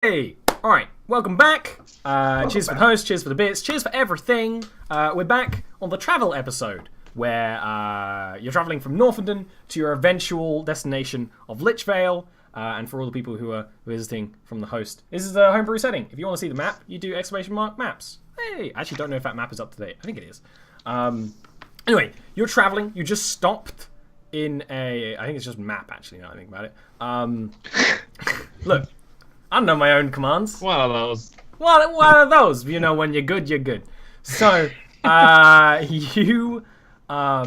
Hey! Alright, welcome back. Cheers for the host, cheers for the bits, cheers for everything. We're back on the travel episode, where you're traveling from Northenden to your eventual destination of Lichvale. And for all the people who are visiting from the host, this is a homebrew setting. If you want to see the map, you do !maps. Hey! I actually don't know if that map is up to date. I think it is. Anyway, you're traveling, you just stopped in I think it's just map, actually, now I think about it. Look. I know my own commands. One of those. One of those. You know, when you're good, you're good. So, you are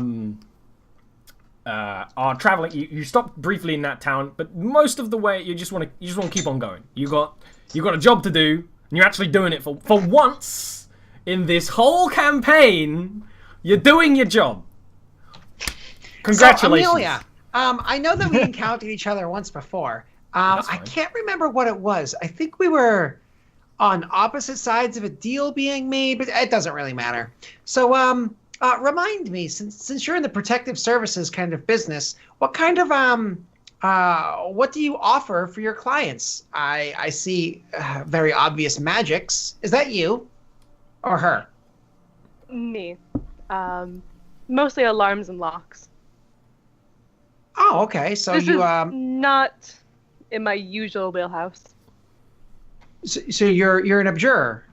traveling. You stop briefly in that town, but most of the way you just want to keep on going. You got a job to do, and you're actually doing it for once in this whole campaign. You're doing your job. Congratulations. So, Amelia, I know that we encountered each other once before. I can't remember what it was. I think we were on opposite sides of a deal being made, but it doesn't really matter. So, remind me, since you're in the protective services kind of business, what kind of what do you offer for your clients? I see very obvious magics. Is that you or her? Me. Mostly alarms and locks. Oh, okay. So this you is not in my usual wheelhouse. So you're an abjurer.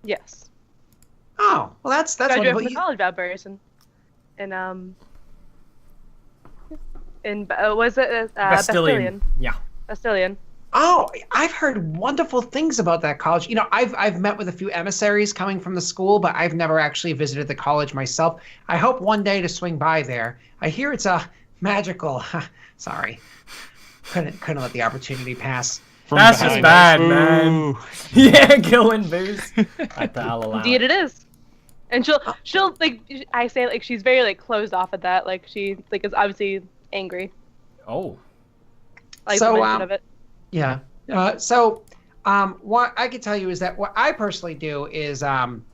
Yes. Oh, well that's Graduated wonderful. from the college of Abjuration. Was it Bastilian? Yeah. Bastilian. Oh, I've heard wonderful things about that college. You know, I've met with a few emissaries coming from the school, but I've never actually visited the college myself. I hope one day to swing by there. I hear it's a magical. Sorry, couldn't let the opportunity pass. That's just bad, man. Yeah, killing booze. Indeed, it is. And she'll like I say like she's very like closed off at that. Like she like is obviously angry. Oh. Like the mention of it. Yeah. What I can tell you is that what I personally do is I'm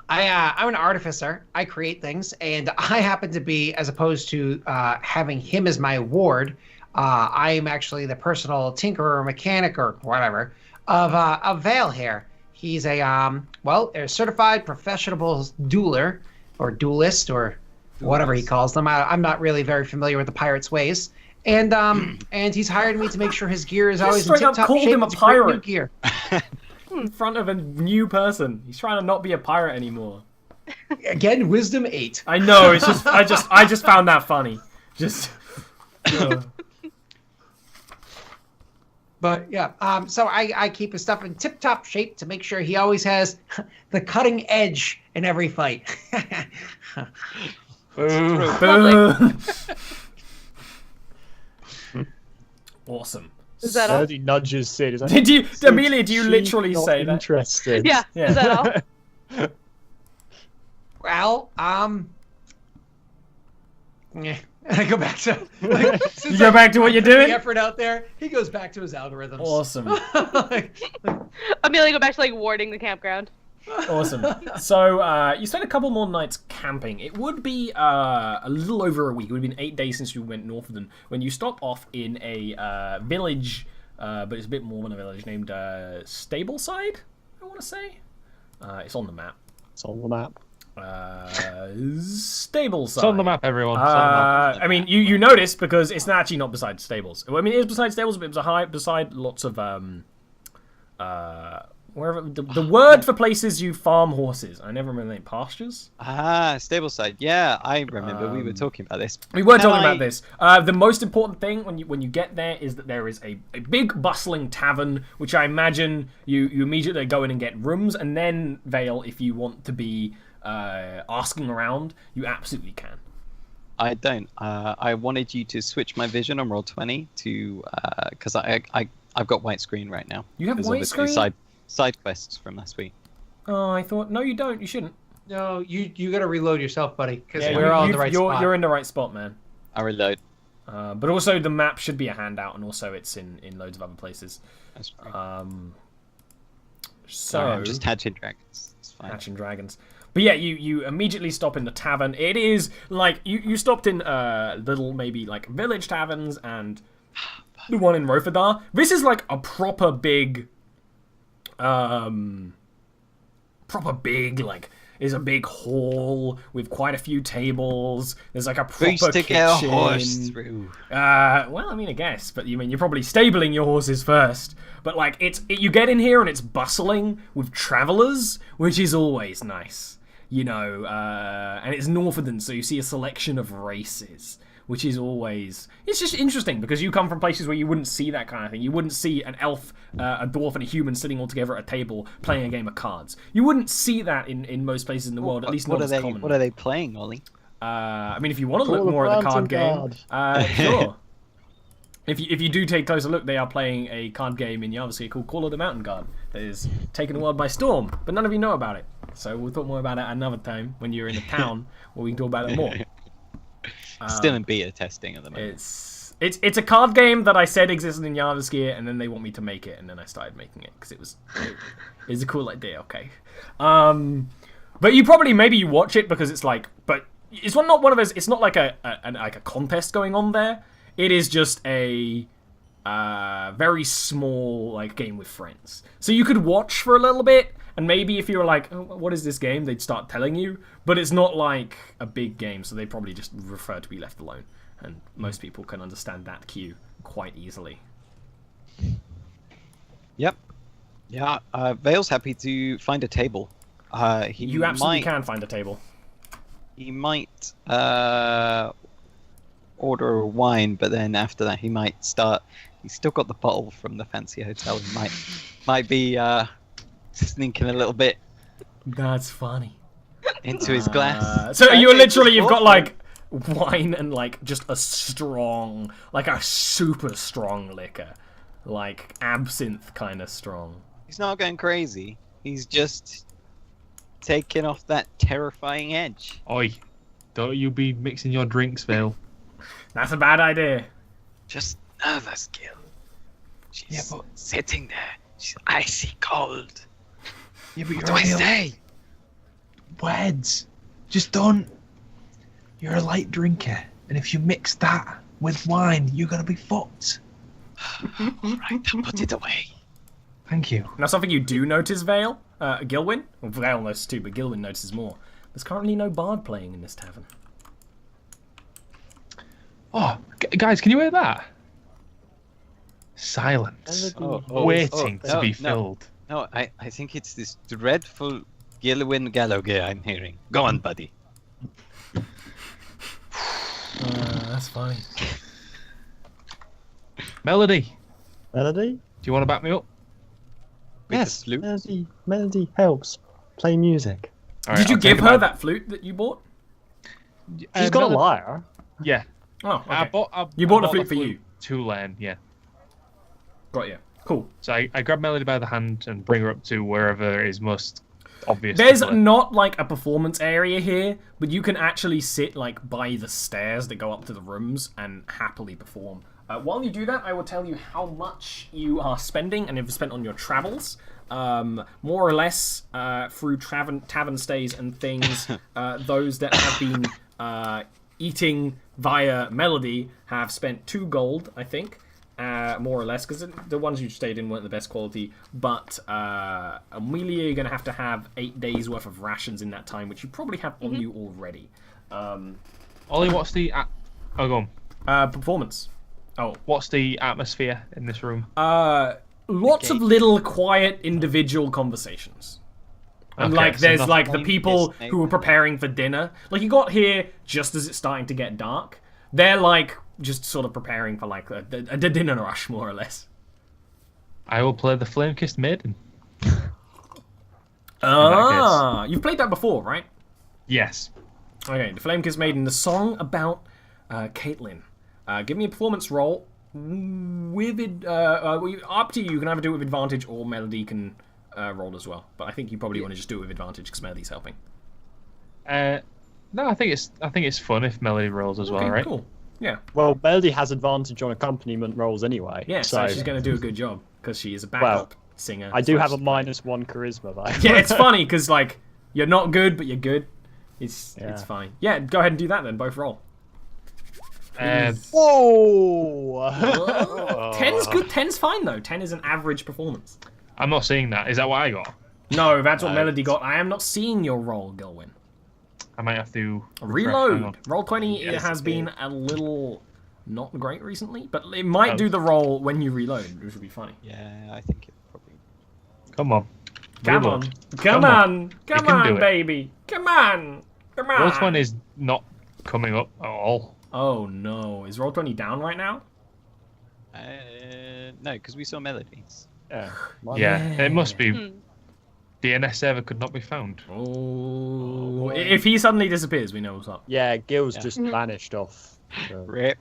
an artificer. I create things, and I happen to be, as opposed to having him as my ward, I am actually the personal tinkerer or mechanic or whatever of Vale here. He's a certified professional dueler or duelist or whatever he calls them. I'm not really very familiar with the pirate's ways. And he's hired me to make sure his gear is always in tip-top shape. Him a pirate new gear. in front of a new person. He's trying to not be a pirate anymore. Again, wisdom 8. I know. It's just I just found that funny. Just. But yeah, so I keep his stuff in tip-top shape to make sure he always has the cutting edge in every fight. Awesome. Is that all? He nudges Sid. Did you, Amelia? Do you literally say that? Interested. Yeah. Is that all? Well, yeah. I go back to you go back to what you're doing. The effort out there. He goes back to his algorithms. Awesome. Amelia go back to like warding the campground. Awesome. So you spent a couple more nights camping. It would be a little over a week. It would have been 8 days since you went northern when you stop off in a village, but it's a bit more than a village, named Stableside, I want to say. It's on the map. It's on the map. Stableside. It's on the map, everyone. I mean, you noticed because it's actually not beside stables. I mean, it is beside stables, but it's beside lots of wherever the word for places you farm horses. I never remember the name. Pastures. Stableside. Yeah, I remember. We were talking about this. We were talking about this. The most important thing when you get there is that there is a big bustling tavern, which I imagine you immediately go in and get rooms, and then Vale, if you want to be asking around, you absolutely can. I don't. I wanted you to switch my vision on roll 20 to because I've got white screen right now. You have white screen. Side quests from last week. Oh, I thought no, you don't. You shouldn't. No, you got to reload yourself, buddy, because yeah, we're all in the right spot. You're in the right spot, man. I reload. But also the map should be a handout, and also it's in loads of other places. That's right. Sorry, I'm just hatching dragons. It's fine. Hatching dragons. But yeah, you immediately stop in the tavern. It is like you stopped in little maybe like village taverns and the one in Rofadar. This is like a proper big, like, is a big hall with quite a few tables. There's like a proper Boost to kitchen. get a horse through. Well, I mean, I guess, but you're probably stabling your horses first. But like, you get in here and it's bustling with travelers, which is always nice, you know. And it's Northern, so you see a selection of races, which is always... It's just interesting, because you come from places where you wouldn't see that kind of thing. You wouldn't see an elf, a dwarf, and a human sitting all together at a table playing a game of cards. You wouldn't see that in most places in the world, at least not as common. What are they playing, Ollie? I mean, if you want to look more at the card game, sure. If you do take a closer look, they are playing a card game in Jarviskjir called Call of the Mountain Guard that is taking the world by storm, but none of you know about it. So we'll talk more about it another time when you're in a town where we can talk about it more. Still in beta testing at the moment. It's a card game that I said existed in Jarviskjir, and then they want me to make it, and then I started making it because it was a cool idea. Okay, but you probably maybe you watch it because it's like, but it's not one of those. It's not like a contest going on there. It is just a very small like game with friends. So you could watch for a little bit, and maybe if you were like, oh, what is this game? They'd start telling you. But it's not like a big game, so they probably just prefer to be left alone. And most people can understand that cue quite easily. Yep. Yeah, Vale's happy to find a table. You absolutely can find a table. He might order a wine, but then after that he might start... He's still got the bottle from the fancy hotel. He might be sneaking a little bit That's funny. into his glass. So you've got like wine and like just a strong, like a super strong liquor, like absinthe kind of strong. He's not going crazy. He's just taking off that terrifying edge. Oi, don't you be mixing your drinks, Vale. That's a bad idea. Just nervous, Gil. She's sitting there. She's icy cold. Yeah, but What do I say? Words. Just don't. You're a light drinker, and if you mix that with wine, you're gonna be fucked. Alright, I'll put it away. Thank you. Now, something you do notice, Vale, Gilwyn. Well, Vale notices too, but Gilwyn notices more. There's currently no bard playing in this tavern. Oh, guys, can you hear that? Silence. Waiting to be filled. No, I think it's this dreadful Gilwyn Gallowgay I'm hearing. Go on, buddy. That's fine. Melody, Melody? do you want to back me up? With Yes, the flute? Melody helps. Play music. All right, Did you I'll give take her it back. that flute that you bought? She's got a Melody- lyre. Yeah. Oh, okay. I bought the flute for you. Tulane, yeah. Got you. Cool. So I grab Melody by the hand and bring her up to wherever is most obvious. There's to play. not like a performance area here, but you can actually sit like by the stairs that go up to the rooms and happily perform. While you do that, I will tell you how much you are spending and have spent on your travels. More or less through tavern stays and things. Those that have been eating via Melody have spent 2 gold, I think. More or less, because the ones you stayed in weren't the best quality. But Amelia, you're going to have 8 days worth of rations in that time, which you probably have on you already. Ollie, what's the... Oh, go on. Performance. Oh. What's the atmosphere in this room? Lots of little quiet individual conversations. And Okay, like so there's nothing like the like people this who were preparing for dinner. Like you got here just as it's starting to get dark. They're like just sort of preparing for like a dinner rush, more or less. I will play the Flame-Kissed Maiden. You've played that before, right? Yes. Okay, the Flame-Kissed Maiden, the song about Caitlyn. Give me a performance roll. With it, up to you. You can either do it with advantage or Melody can roll as well. But I think you probably want to just do it with advantage because Melody's helping. No, I think it's fun if Melody rolls as well, Okay, right? cool. Yeah. Well, Melody has advantage on accompaniment rolls anyway. Yeah, so she's going to do a good job because she is a backup singer. I do have a -1 charisma though. Yeah, it's funny because like you're not good, but you're good. It's Yeah. fine. Yeah, go ahead and do that then. Both roll. please. Whoa! 10's good. 10's fine though. 10 is an average performance. I'm not seeing that. Is that what I got? No, that's what Melody got. I am not seeing your roll, Gilwin. I might have to refresh. Hang Reload. on. Roll 20 Yes, it has it been a little not great recently, but it might do the roll when you reload, which would be funny. Yeah, I think it probably. Come on. Come Reload. on. Come on. Come can do on, it. baby. Come on. Come on. Roll 20 is not coming up at all. Oh no. Is roll 20 down right now? No, because we saw melodies. Yeah. Yeah, it must be. Hmm. DNS server could not be found. Oh. If he suddenly disappears, we know what's up. Yeah, Gil's Yeah. just vanished off. So. Rip.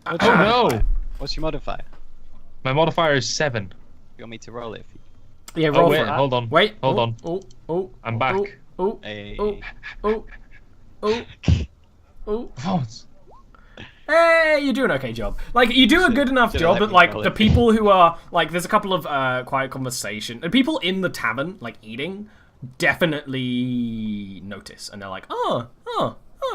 Oh no! What's your modifier? My modifier is 7. You want me to roll it? Yeah, Oh roll wait, for it. hold on. Wait. Hold oh, on. Oh, oh. I'm back. Oh, Hey. oh, oh, oh, oh. What? Hey, you're doing an okay job. Like, you do a good enough Should've job let that, me like, roll the it. people who are, like, there's a couple of quiet conversation. The people in the tavern, like, eating, definitely notice. And they're like, oh,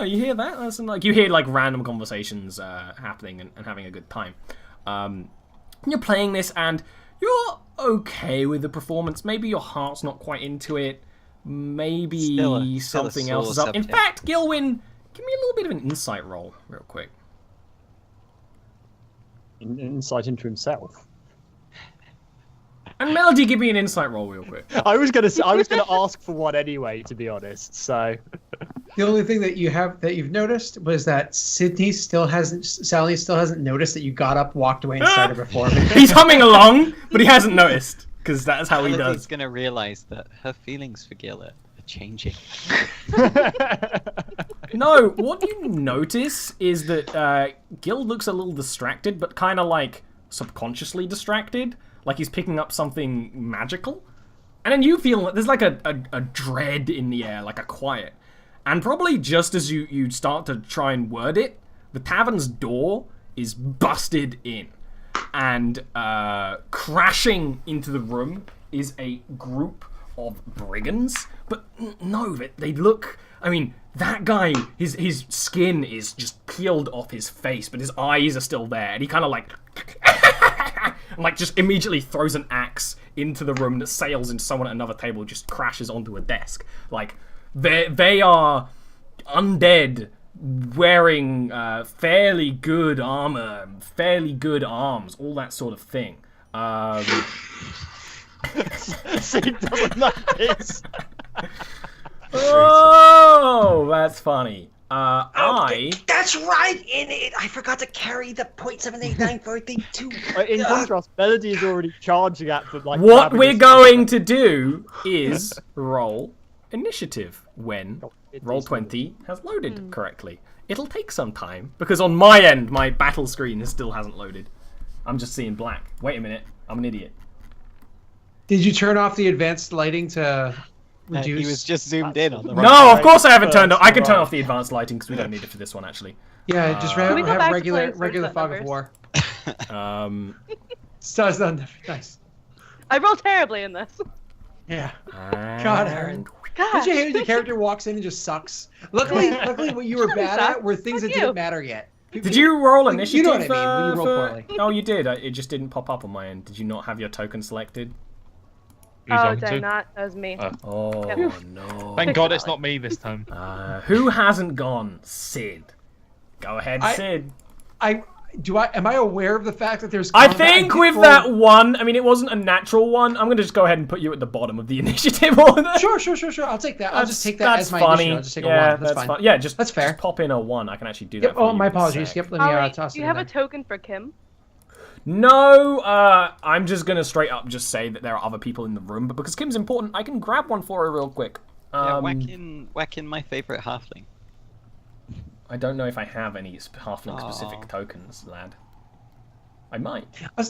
you hear that? That's, like, you hear, like, random conversations happening and having a good time. You're playing this and you're okay with the performance. Maybe your heart's not quite into it. Maybe Still a something sore else is up. In subject. fact, Gilwin, give me a little bit of an insight roll, real quick. Insight into himself. And Melody, give me an insight roll, real quick. I was gonna ask for one anyway, to be honest. So. The only thing that you've noticed was that Sally still hasn't noticed that you got up, walked away, and started performing. He's humming along, but he hasn't noticed, because that's how he Melody's does. gonna realise that her feelings for Gil are changing. No, what you notice is that Gil looks a little distracted, but kind of like subconsciously distracted, like he's picking up something magical. And then you feel like there's like a dread in the air, like a quiet. And probably just as you start to try and word it, the tavern's door is busted in. And crashing into the room is a group of brigands. But no, they look... I mean, that guy, his skin is just peeled off his face, but his eyes are still there. And he kind of like... and like just immediately throws an axe into the room that sails into someone at another table, just crashes onto a desk. Like... They are undead, wearing fairly good armor, fairly good arms, all that sort of thing. Sid doesn't like this. Oh, that's funny. That's right. In it, I forgot to carry the 0.78942. In contrast, Melody is already charging at them like. What grabbing we're his- going to do is roll initiative when It roll is 20 has loaded correctly. It'll take some time, because on my end, my battle screen still hasn't loaded. I'm just seeing black. Wait a minute, I'm an idiot. Did you turn off the advanced lighting to reduce? He was just zoomed in on the No, right. of course I haven't turned off. I can Right. turn off the advanced lighting, because we don't need it for this one, actually. Yeah, just Can we go back have to regular playing regular Search fog That of Numbers? war. Stars on nice. I roll terribly in this. Yeah. God, Aaron. God. Did you hate when your character walks in and just sucks? Luckily, what you were bad at were things that Fuck you. didn't matter yet. Did you roll Like, initiative? you know what I mean, when you roll poorly. Oh, you did. It just didn't pop up on my end. Did you not have your token selected? Who's Oh, talking did I to? not? That was me. Oh, Yep. no. Thank God it's not me this time. Who hasn't gone? Sid. Go ahead, Sid. Am I aware of the fact that there's? I combat think with roll? that one, I mean, it wasn't a natural one. I'm going to just go ahead and put you at the bottom of the initiative order. Sure. I'll take that. I'll just take that That's as my funny. initiative. I'll just take Yeah, a one. That's fine. fine. Yeah, just, That's fair. just pop in a 1. I can actually do Yep. that for Oh, you my in a apologies. sec. Yep. Let me Ollie, toss do it you in have a there. token for Kim? No, I'm just going to straight up just say that there are other people in the room, but because Kim's important, I can grab one for her real quick. Yeah, whack in my favourite halfling. I don't know if I have any halfling-specific Aw. tokens, lad. I might. I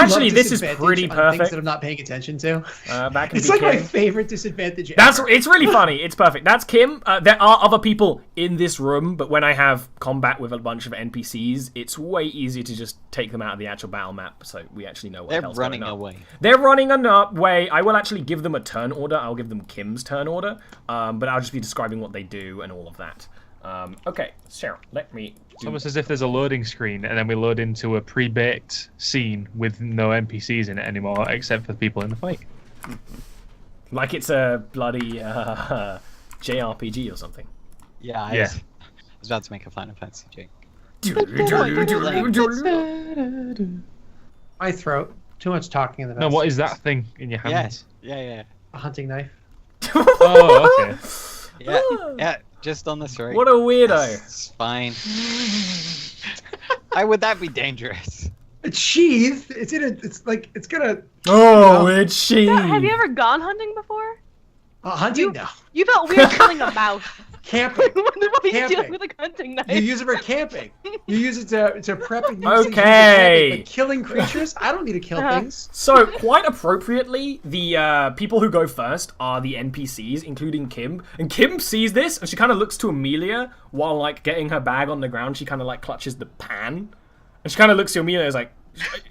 Actually, love this is disadvantage pretty on perfect. Things that I'm not paying attention to. That can It's be like my Kim. favorite disadvantage. It's really funny. It's perfect. That's Kim. There are other people in this room, but when I have combat with a bunch of NPCs, it's way easier to just take them out of the actual battle map, so we actually know what the They're hell's running going on. away. They're running away. I will actually give them a turn order. I'll give them Kim's turn order, but I'll just be describing what they do and all of that. Okay, Sarah, let me It's almost as if there's a loading screen, and then we load into a pre-baked scene with no NPCs in it anymore, except for the people in the fight. Like it's a bloody JRPG or something. Yeah, I Yeah. was about to make a Final Fantasy joke. My throat. Too much talking in the No, mouth. what is that thing in your hands? Yes. Yeah. A hunting knife. Oh, okay. Yeah. Just on the throat. What a weirdo. It's fine. Why would that be dangerous? It's sheathed. It's in a. It's like it's gonna. Oh, it's she. Have you ever gone hunting before? Hunting? No. You felt weird killing a mouse. Camping. What are you Camping. doing with a hunting knife? You use it for camping. You use it to prep and use it for Okay. camping. But killing creatures? I don't need to kill things. So, quite appropriately, the people who go first are the NPCs, including Kim. And Kim sees this, and she kind of looks to Amelia while, like, getting her bag on the ground. She kind of, like, clutches the pan. And she kind of looks to Amelia and is like,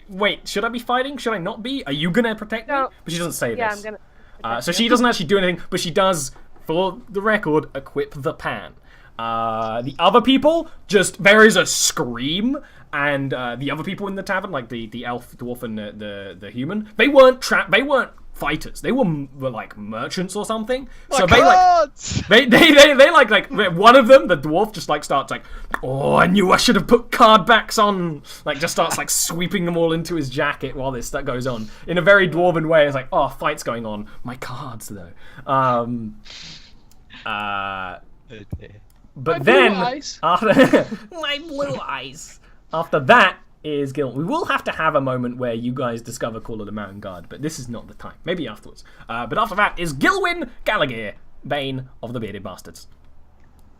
wait, should I be fighting? Should I not be? Are you going to protect me? No. But she doesn't say Yeah, this. I'm gonna. So she doesn't actually do anything, but she does, for the record, equip the pan. The other people, there is a scream, and the other people in the tavern, like the elf, dwarf, and the human, they weren't fighters. They were like merchants or something. So they like one of them, the dwarf, just like starts like, oh, I knew I should have put card backs on. Like just starts like sweeping them all into his jacket while this stuff goes on in a very dwarven way. It's like, oh, fight's going on. My cards though. But then after my blue eyes. After that is Gil. We will have to have a moment where you guys discover Call of the Mountain Guard, but this is not the time. Maybe afterwards. But after that is Gilwyn Gallagher, Bane of the Bearded Bastards.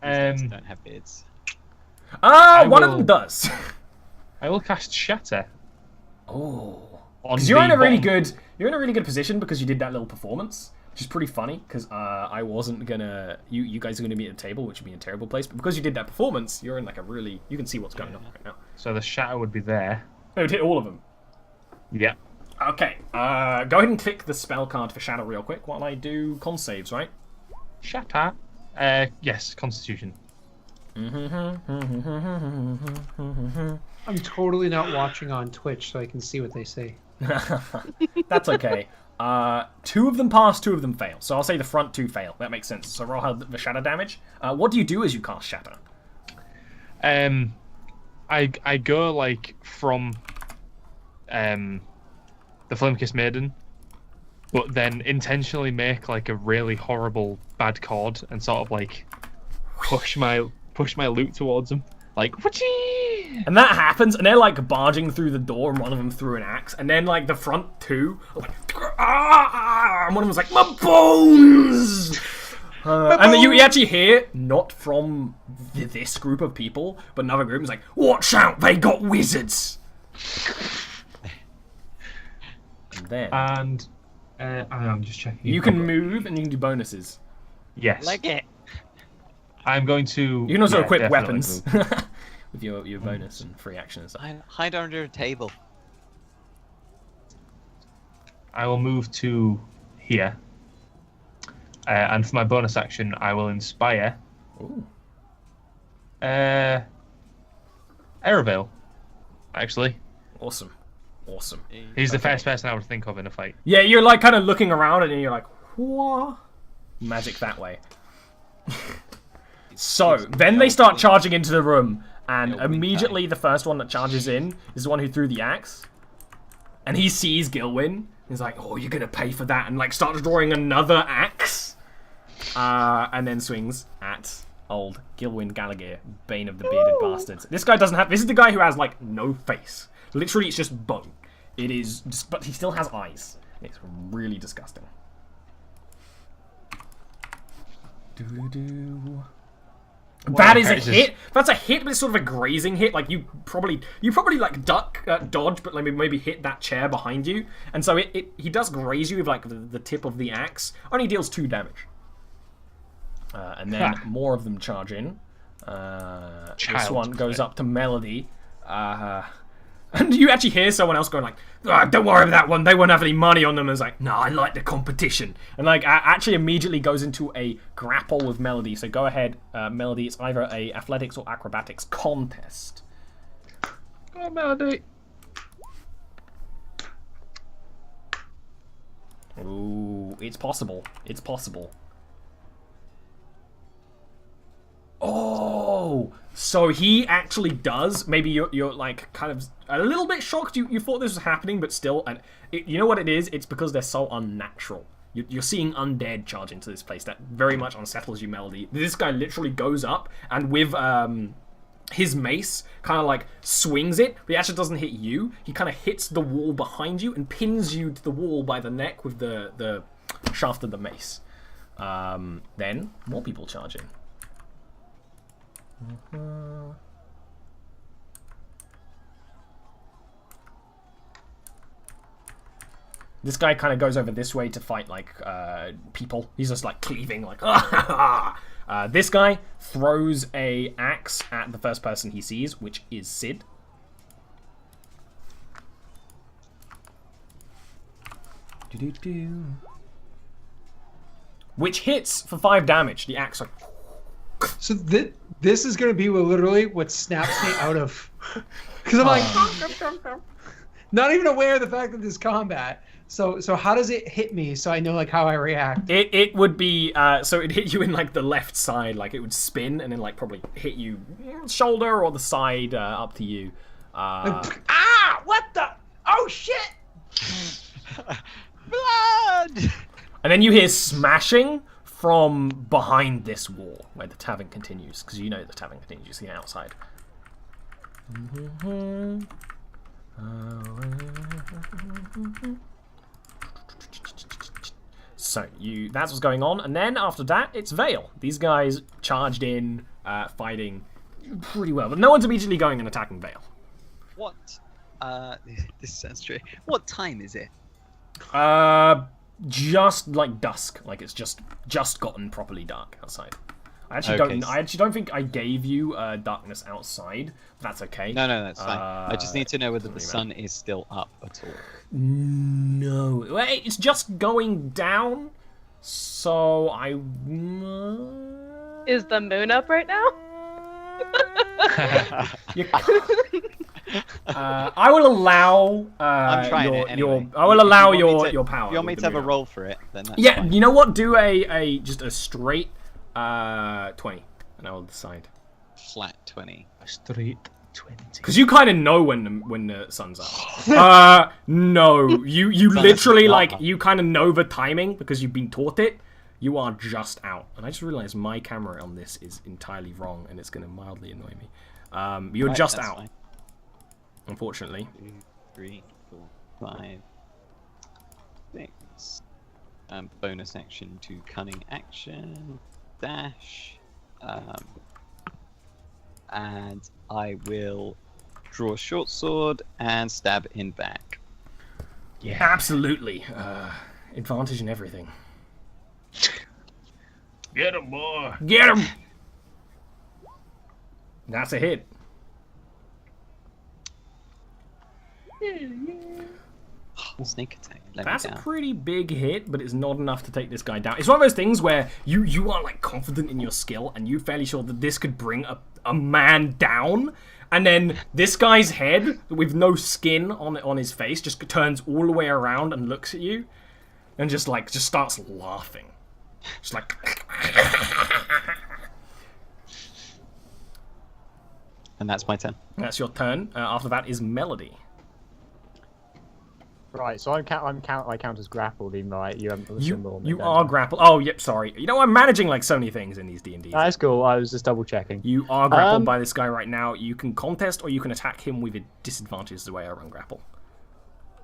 Don't have beards. One of them does. I will cast Shatter. Oh, On because you're in the a really bottom. good position because you did that little performance, which is pretty funny. Because I wasn't gonna, you guys are gonna be at the table, which would be a terrible place. But because you did that performance, you're in like a really, you can see what's going on right now. So the Shatter would be there. It would hit all of them. Yeah. Okay, go ahead and click the spell card for Shadow real quick while I do con saves, right? Shatter. Yes, Constitution. I'm totally not watching on Twitch, so I can see what they say. That's okay. 2 of them pass, 2 of them fail. So I'll say the front 2 fail. That makes sense. So roll the shatter damage. What do you do as you cast Shatter? I go like from the Flamekiss Maiden, but then intentionally make like a really horrible bad chord and sort of like push my loot towards them. Like, whatchee! And that happens, and they're like barging through the door, and one of them threw an axe, and then like the front 2 are like, ah! And one of them's like, my bones! And then you actually hear, not from this group of people, but another group is like, watch out, they got wizards! And then I'm just checking. you can move and you can do bonuses. Yes. Like it. I'm going to. You can also equip definitely weapons move. with your bonus and free action and stuff. Hide under a table. I will move to here. And for my bonus action, I will inspire. Ooh. Erebale, actually. Awesome. He's the first person I would think of in a fight. Yeah, you're like kind of looking around and you're like, what? Magic that way. So, then they start charging into the room, and immediately the first one that charges in is the one who threw the axe. And he sees Gilwyn. He's like, oh, you're gonna pay for that, and like starts drawing another axe. And then swings at old Gilwyn Gallagher, Bane of the Bearded Bastards. This guy doesn't have, this is the guy who has like no face. Literally, it's just bone. It is, just, but he still has eyes. It's really disgusting. That is a hit. That's a hit, but it's sort of a grazing hit. Like you probably like duck, dodge, but maybe hit that chair behind you. And so he does graze you with like the tip of the axe. Only deals 2 damage. And then more of them charge in. This one goes up to Melody. And you actually hear someone else going like, oh, don't worry about that one, they won't have any money on them. And it's like, no, I like the competition. And like, actually immediately goes into a grapple with Melody. So go ahead, Melody. It's either a athletics or acrobatics contest. Go on, Melody. Ooh, it's possible. It's possible. Oh, so he actually does. Maybe you're like kind of a little bit shocked. You thought this was happening, but still, and you know what it is? It's because they're so unnatural. You're seeing undead charge into this place. That very much unsettles you, Melody. This guy literally goes up and with his mace kind of like swings it, but he actually doesn't hit you. He kind of hits the wall behind you and pins you to the wall by the neck with the shaft of the mace. Then more people charge in. This guy kind of goes over this way to fight like people. He's just like cleaving like this guy throws a axe at the first person he sees, which is Sid. Which hits for 5 damage. The axe like... So this is going to be literally what snaps me out of... Because I'm like... Not even aware of the fact that this combat. So how does it hit me so I know like how I react? It would be... so it'd hit you in like the left side. Like it would spin and then like probably hit you shoulder or the side, up to you. What the... Oh, shit! Blood! And then you hear smashing from behind this wall where the tavern continues, because you know the tavern continues. You see outside. So that's what's going on, and then after that, it's Vale. These guys charged in, fighting pretty well, but no one's immediately going and attacking Vale. What? This sounds true. What time is it? Just like dusk, like it's just gotten properly dark outside. I actually don't think I gave you darkness outside. That's okay. No, that's fine. I just need to know whether the sun is still up at all. No, it's just going down. So Is the moon up right now? I will allow. I'm trying it anyway. I will allow your power. If you want me to have a roll for it, then that's yeah, fine. you know what? Do just a straight 20, and I will decide. Flat 20. A straight 20. Because you kind of know when the sun's up. No, you literally like you kind of know the timing because you've been taught it. You are just out, and I just realized my camera on this is entirely wrong, and it's going to mildly annoy me. You're just out. Fine. Unfortunately. 2, 3, 4, 5, 6. Bonus action to cunning action. Dash. And I will draw a short sword and stab in back. Yeah, absolutely. Advantage in everything. Get him, boy. Get him. That's a hit. Sneak attack. That's a pretty big hit, but it's not enough to take this guy down. It's one of those things where you are like confident in your skill, and you're fairly sure that this could bring a man down, and then this guy's head with no skin on his face just turns all the way around and looks at you, and just starts laughing, just like. And that's my turn. That's your turn. After that is Melody. Right, so I count as grappled, even though you haven't put the symbol on me. You are grappled. Oh, yep, sorry. You know, I'm managing like so many things in these D&Ds. That's cool, I was just double checking. You are grappled by this guy right now. You can contest or you can attack him with a disadvantage is the way I run grapple.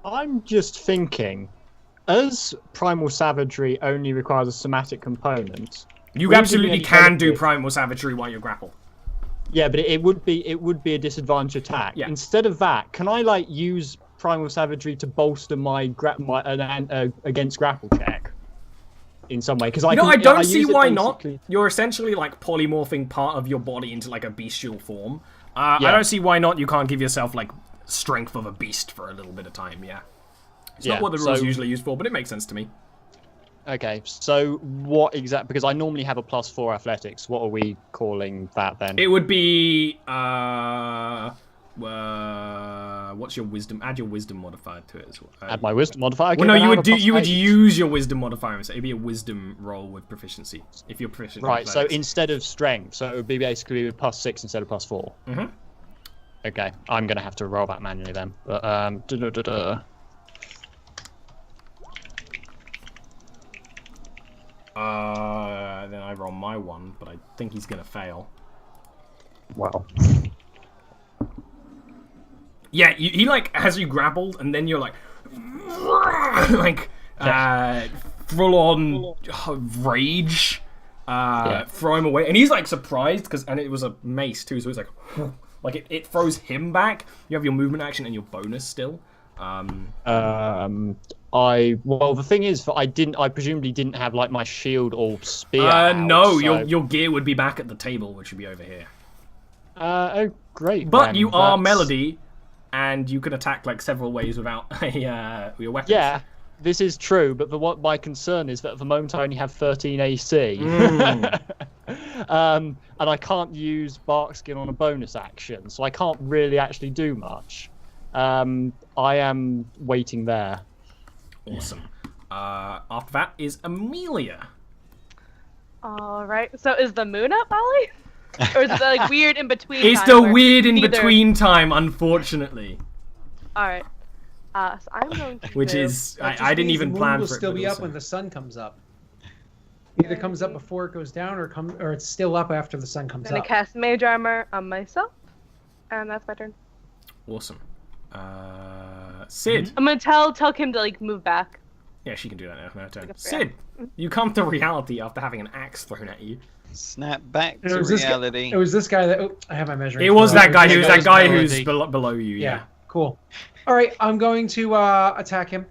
I'm just thinking, as Primal Savagery only requires a somatic component... You absolutely can do Primal Savagery while you're grappled. Yeah, but it would be a disadvantage attack. Yeah. Instead of that, can I like use Primal Savagery to bolster my against grapple check in some way? Because I don't see why not. You're essentially like polymorphing part of your body into like a bestial form. I don't see why not. You can't give yourself like strength of a beast for a little bit of time. Yeah, it's not what the rules usually used for, but it makes sense to me. Okay, so what exactly? Because I normally have a +4 athletics. What are we calling that then? It would be what's your wisdom? Add your wisdom modifier to it as well. Add my wisdom modifier. Okay, well, no, then you I would have a you would +8. use your wisdom modifier. So it'd be a wisdom roll with proficiency if you're proficient. Right. So instead of strength, so it would be basically with +6 instead of +4. Mm-hmm. Okay, I'm gonna have to roll that manually then. But then I roll my one, but I think he's gonna fail. Wow. Yeah, he like has you grappled, and then you're like, full on rage, throw him away, and he's like surprised and it was a mace too, so he's like, it throws him back. You have your movement action and your bonus still. The thing is, I presumably didn't have like my shield or spear. No, so... your gear would be back at the table, which would be over here. Oh, great. But then. you are Melody, and you can attack like several ways without your weapons. Yeah, this is true. But what my concern is that at the moment I only have 13 AC, and I can't use bark skin on a bonus action, so I can't really actually do much. I am waiting there. Awesome. After that is Amelia. All right. So is the moon up, Ollie? Or is it like weird in between? It's the weird in between time, unfortunately. All right. So I'm going to. Which is I didn't even plan for it. Will still be up when the sun comes up. Either comes up before it goes down, or it's still up after the sun comes I'm gonna up. cast Mage Armor on myself, and that's my turn. Awesome. Sid. I'm gonna tell Kim to like move back. Yeah, she can do that now. No turn. Sid, you come to reality after having an axe thrown at you. Snap back to reality. It was this guy that. Oh, I have my measuring. It was that guy. He was that guy who's below you. Yeah. Cool. All right, I'm going to attack him.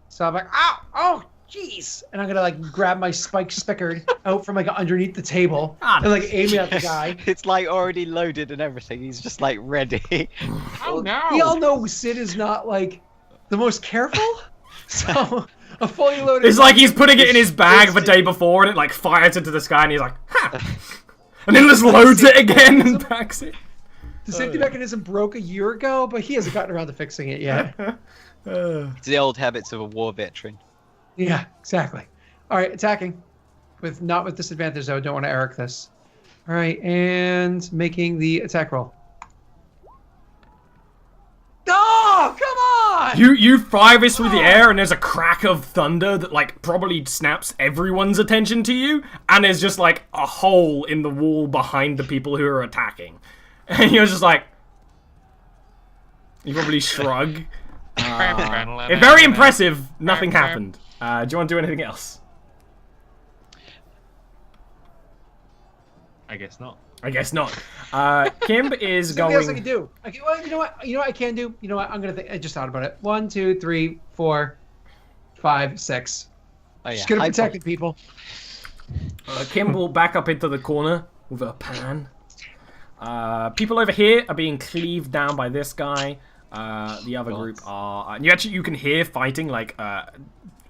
So I'm like, ow, oh, jeez, and I'm gonna like grab my spiked spickard out from like underneath the table and like aim it at the guy. It's like already loaded and everything. He's just like ready. Oh no! We all know Sid is not like the most careful, so a fully loaded. It's like he's putting it in his bag the day before, and it like fires into the sky, and he's like, ha! And then just loads it again and packs it. The safety mechanism broke a year ago, but he hasn't gotten around to fixing it yet. It's the old habits of a war veteran. Yeah, exactly. All right, attacking. Not with disadvantage, though. Don't want to Eric this. All right, and making the attack roll. Oh, come on! You fire this through the air, and there's a crack of thunder that like probably snaps everyone's attention to you, and there's just like a hole in the wall behind the people who are attacking. And you're just like, you probably shrug. It's very impressive. Nothing happened. Do you want to do anything else? I guess not. I guess not. Kim is going. Something else I can do. Well, you know what? You know what I can do. You know what? I'm gonna think. I just thought about it. 1, 2, 3, 4, 5, 6. Oh, yeah. Just gonna protect the people. Kim will back up into the corner with a pan. People over here are being cleaved down by this guy. The other group are. You can hear fighting like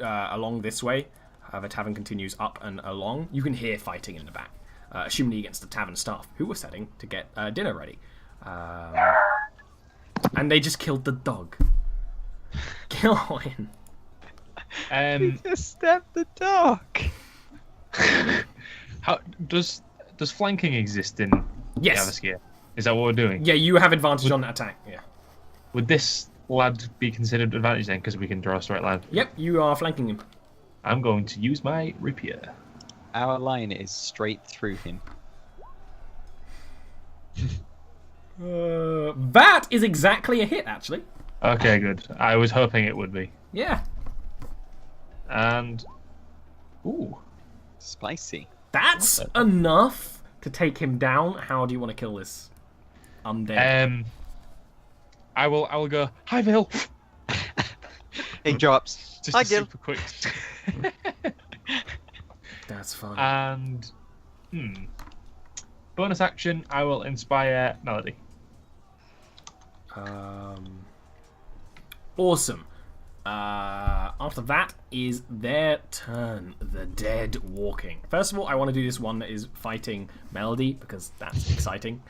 along this way. The tavern continues up and along. You can hear fighting in the back, assuming against the tavern staff who were setting to get dinner ready. And they just killed the dog. Kill him. He just stabbed the dog. How does flanking exist in Jarviskjir? Is that what we're doing? Yeah, you have advantage on that attack. Yeah. Would this lad be considered advantage then, because we can draw a straight line? Yep, you are flanking him. I'm going to use my rapier. Our line is straight through him. That is exactly a hit, actually. Okay, good. I was hoping it would be. Yeah. And... Ooh. Spicy. That's enough to take him down. How do you want to kill this undead? I will go, hi, Vil! He drops. Just Hi, super quick. That's fine. And, bonus action, I will inspire Melody. Awesome. After that is their turn. The dead walking. First of all, I want to do this one that is fighting Melody because that's exciting.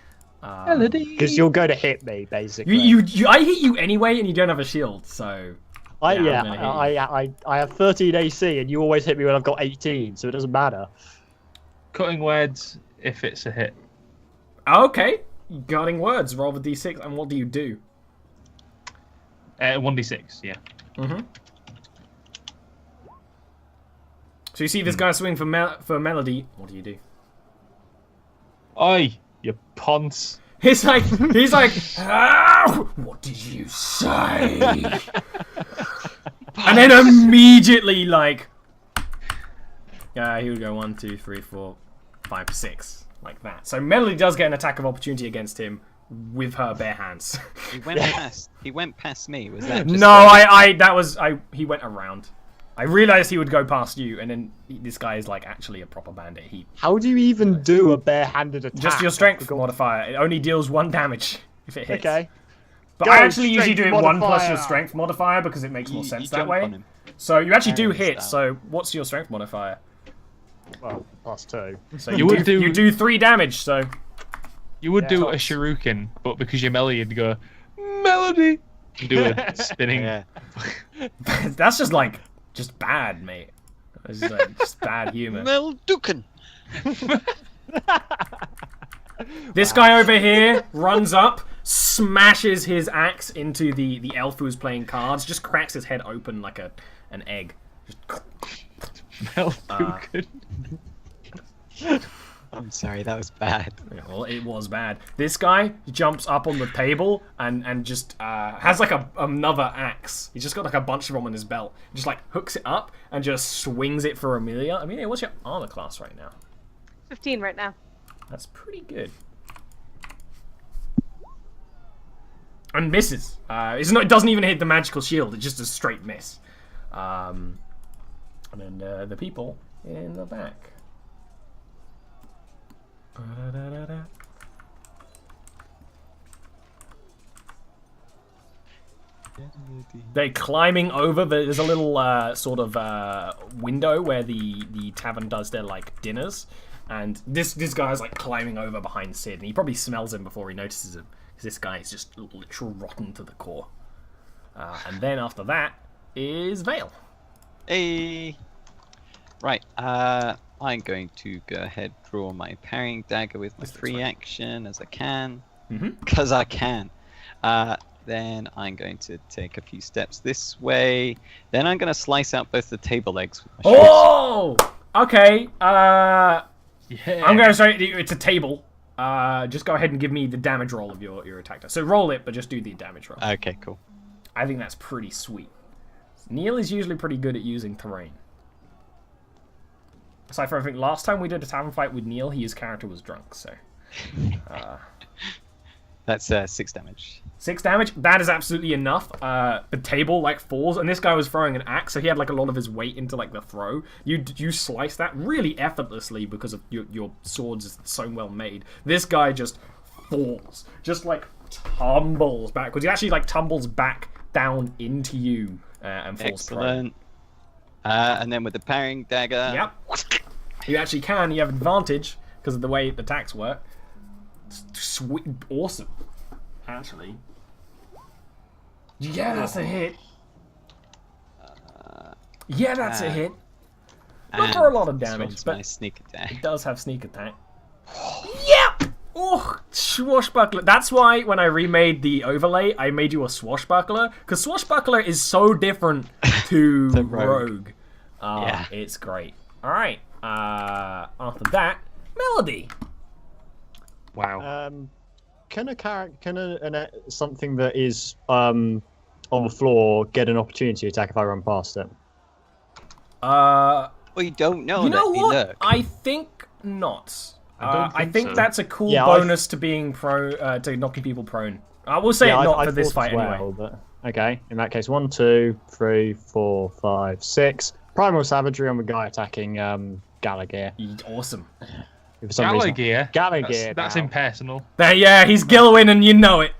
Melody. Because you're going to hit me, basically. I hit you anyway, and you don't have a shield, so. I have 13 AC, and you always hit me when I've got 18, so it doesn't matter. Cutting words if it's a hit. Okay. Guarding words. Roll the d6, and what do you do? 1d6, yeah. Mm-hmm. So you see this guy swing for Melody. What do you do? Oi, you ponce. He's like, "Ow! What did you say?" And then immediately, like, he would go 1, 2, 3, 4, 5, 6, like that. So Melody does get an attack of opportunity against him with her bare hands. He went past me. Was that? Just no, he went around. I realized he would go past you, and then this guy is like actually a proper bandit. How do you even do a barehanded attack? Just your strength modifier. It only deals 1 damage if it hits. Okay. But I actually usually do it 1 plus your strength modifier because it makes more sense that way. So you actually do hit. So what's your strength modifier? Well, +2. So you do 3 damage. So you would do a shuriken, but because you're Melody, you'd go Melody and do a spinning. Yeah. That's just bad, mate. It's just bad humor. Melduken. This guy over here runs up, smashes his axe into the elf who's playing cards, just cracks his head open like an egg. Melduken. I'm sorry, that was bad. Yeah, well, it was bad. This guy jumps up on the table and just has like another axe. He's just got like a bunch of them on his belt. Just like hooks it up and just swings it for Amelia. Amelia, what's your armor class right now? 15 right now. That's pretty good. And misses. It doesn't even hit the magical shield. It's just a straight miss. And then the people in the back. They're climbing over. There's a little sort of window where the tavern does their like dinners, and this guy's like climbing over behind Sid, and he probably smells him before he notices him because this guy is just literal rotten to the core. And then after that is Vale. Hey. Right. I'm going to go ahead, draw my parrying dagger with my free action as I can, because I can. Then I'm going to take a few steps this way. Then I'm going to slice out both the table legs with my short sword. Okay. Yeah. I'm going to say it's a table. Just go ahead and give me the damage roll of your attack. So roll it, but just do the damage roll. Okay, cool. I think that's pretty sweet. Neil is usually pretty good at using terrain. Aside from everything, last time we did a tavern fight with Neil, his character was drunk, so... That's 6 damage. 6 damage? That is absolutely enough. The table, like, falls, and this guy was throwing an axe, so he had, like, a lot of his weight into, like, the throw. You slice that really effortlessly because of your swords is so well made. This guy just falls. Just, like, tumbles backwards. He actually, like, tumbles back down into you and falls prone. Excellent. And then with the parrying dagger... Yep. You actually can. You have advantage because of the way the attacks work. Sweet. Awesome. Actually. Yeah, that's a hit. Yeah, that's a hit. Not for a lot of damage, but my sneak attack. It does have sneak attack. Yep! Oh, swashbuckler. That's why when I remade the overlay, I made you a swashbuckler. Because swashbuckler is so different to rogue. Yeah. It's great. Alright. After that, Melody. Wow. Can something that is on the floor get an opportunity attack if I run past it? Well, you don't know. You know what? Lurk. I think not. I think so. that's a cool bonus to being to knocking people prone. I will say not for this fight anyway. But, okay, in that case, 1, 2, 3, 4, 5, 6. Primal savagery on the guy attacking Jarviskjir. Awesome. Jarviskjir. That's impersonal. Yeah, he's Gilwin and you know it.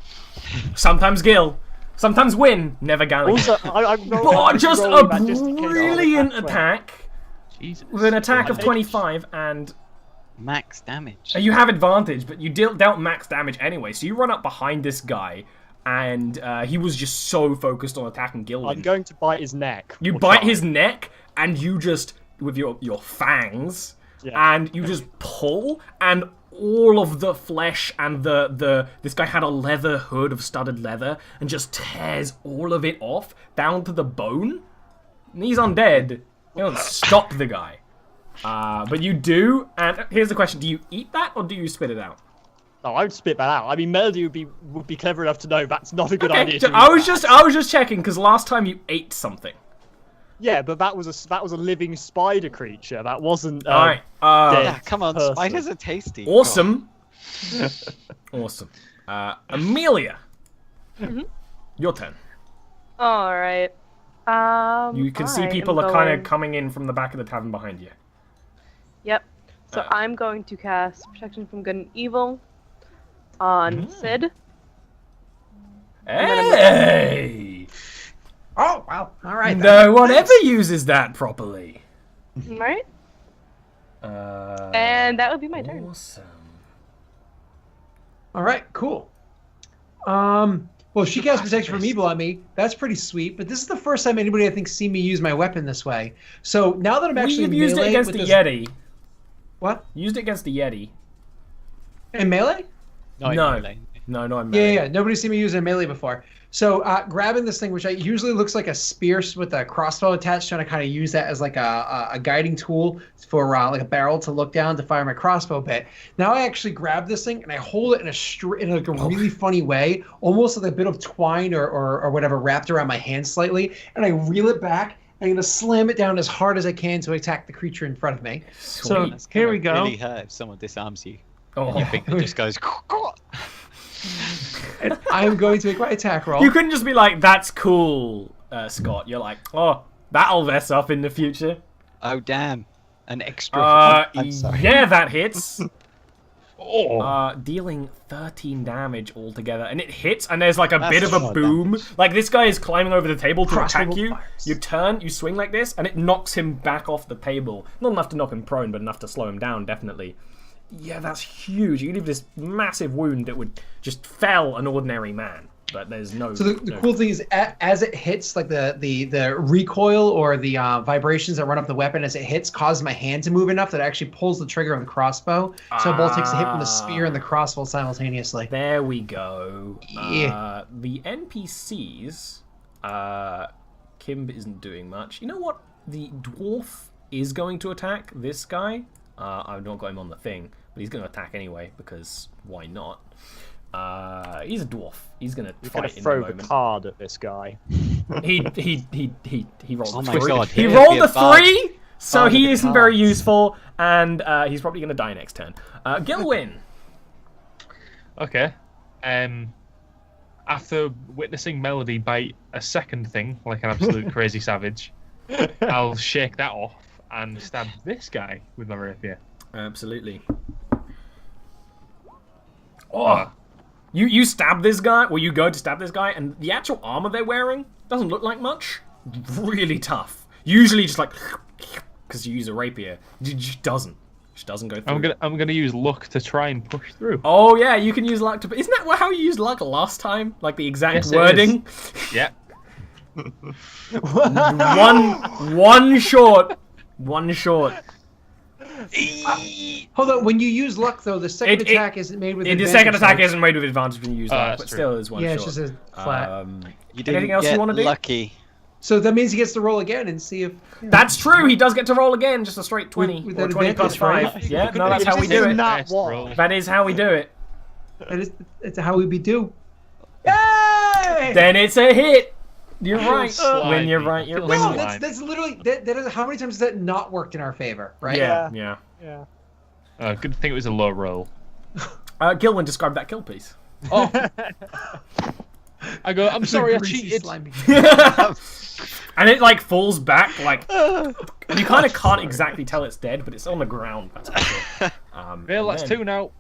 Sometimes Gil. Sometimes win, never gallagher. Also, But just a brilliant attack Jesus. with an attack of 25 and... Max damage. You have advantage, but you dealt max damage anyway, so you run up behind this guy, and he was just so focused on attacking Gilwyn. I'm going to bite his neck. You bite his neck, and you just, with your fangs, and you just pull, and all of the flesh and this guy had a leather hood of studded leather, and just tears all of it off, down to the bone. And he's undead. You don't stop the guy. But you do, and here's the question: do you eat that or do you spit it out? No, I would spit that out. I mean, Melody would be clever enough to know that's not a good idea. I was just checking because last time you ate something. Yeah, but that was a living spider creature. That wasn't. All right. Yeah, come on, person. spiders are tasty. Awesome. Awesome. Amelia, your turn. All right. You can see people are kind of coming in from the back of the tavern behind you. Yep. So I'm going to cast Protection from Good and Evil on Sid. Hey! Oh, wow. All right. No one ever uses that properly. Right? And that would be my turn. Awesome. All right, cool. Well, she casts Protection from Evil on me. That's pretty sweet. But this is the first time anybody, I think, seen me use my weapon this way. So now that I'm actually We've used it melee against with the this... Yeti. What? Used it against the Yeti. In melee? No, not in Yeah, melee. yeah. Nobody's seen me use a melee before. So grabbing this thing, which usually looks like a spear with a crossbow attached, trying to kind of use that as like a guiding tool for like a barrel to look down to fire my crossbow bit. Now I actually grab this thing and I hold it in like a really funny way, almost like a bit of twine or whatever wrapped around my hand slightly, and I reel it back. I'm gonna slam it down as hard as I can to attack the creature in front of me. So here we go. Really hurt if someone disarms you. Oh. Your finger just goes. And I'm going to make my attack roll. You couldn't just be like, "That's cool, Scott." You're like, "Oh, that'll mess up in the future." Oh damn! An extra. I'm sorry. Yeah, that hits. Oh. Dealing 13 damage altogether, and it hits, and there's like a That's bit of a solid boom. Like this guy is climbing over the table to Crossbow attack you. fires. You turn, you swing like this, and it knocks him back off the table. Not enough to knock him prone, but enough to slow him down, definitely. Yeah, that's huge. You leave this massive wound that would just fell an ordinary man. But there's no. So the cool thing is, as it hits, like the recoil or the vibrations that run up the weapon as it hits, cause my hand to move enough that it actually pulls the trigger on the crossbow. So both takes a hit from the spear and the crossbow simultaneously. There we go. Yeah. The NPCs. Kim isn't doing much. You know what? The dwarf is going to attack this guy. I've not got him on the thing, but he's going to attack anyway because why not? He's a dwarf. He's gonna fight in a throw moment. the card at this guy. He rolled Oh a my 3. God, He he'd rolled be a a bard. 3, so Bard he of the isn't very cards. useful, and he's probably gonna die next turn. Gilwyn. Okay. After witnessing Melody bite a second thing like an absolute crazy savage, I'll shake that off and stab this guy with my rapier. Absolutely. Oh. You stab this guy, or you go to stab this guy, and the actual armor they're wearing doesn't look like much. Really tough. Usually just like, because you use a rapier, it just doesn't go through. I'm gonna use luck to try and push through. Oh yeah, you can use luck to. Isn't that how you used luck last time? Like the exact Yes, it wording. Yeah. One short. Hold on, when you use luck though, the second It- attack isn't made with The advantage. second attack right? isn't made with advantage when you use luck, that's but true. still is one Yeah, short. it's just a flat. You didn't Anything else you get wanna do? lucky. So that means he gets to roll again and see if. That's true. He does get to roll again, just a straight 20 With or that 20 plus advantage, 5. right? Yeah, no, that's how we do it. Not Best one. roll. That is how we do it. It's how we be do. Yay! Then it's a hit. You're right. slimy. When you're right, you're Feels when. No, slimy. that's literally that is how many times has that not worked in our favor, right? Yeah. Yeah. Good thing it was a low roll. Gilwyn, describe that kill, please. Oh. I go, I'm sorry, I Greasy, cheated. slimy. And it like falls back, like you kind of can't exactly tell it's dead, but it's on the ground. That's for sure. Well, that's and then, 2 now.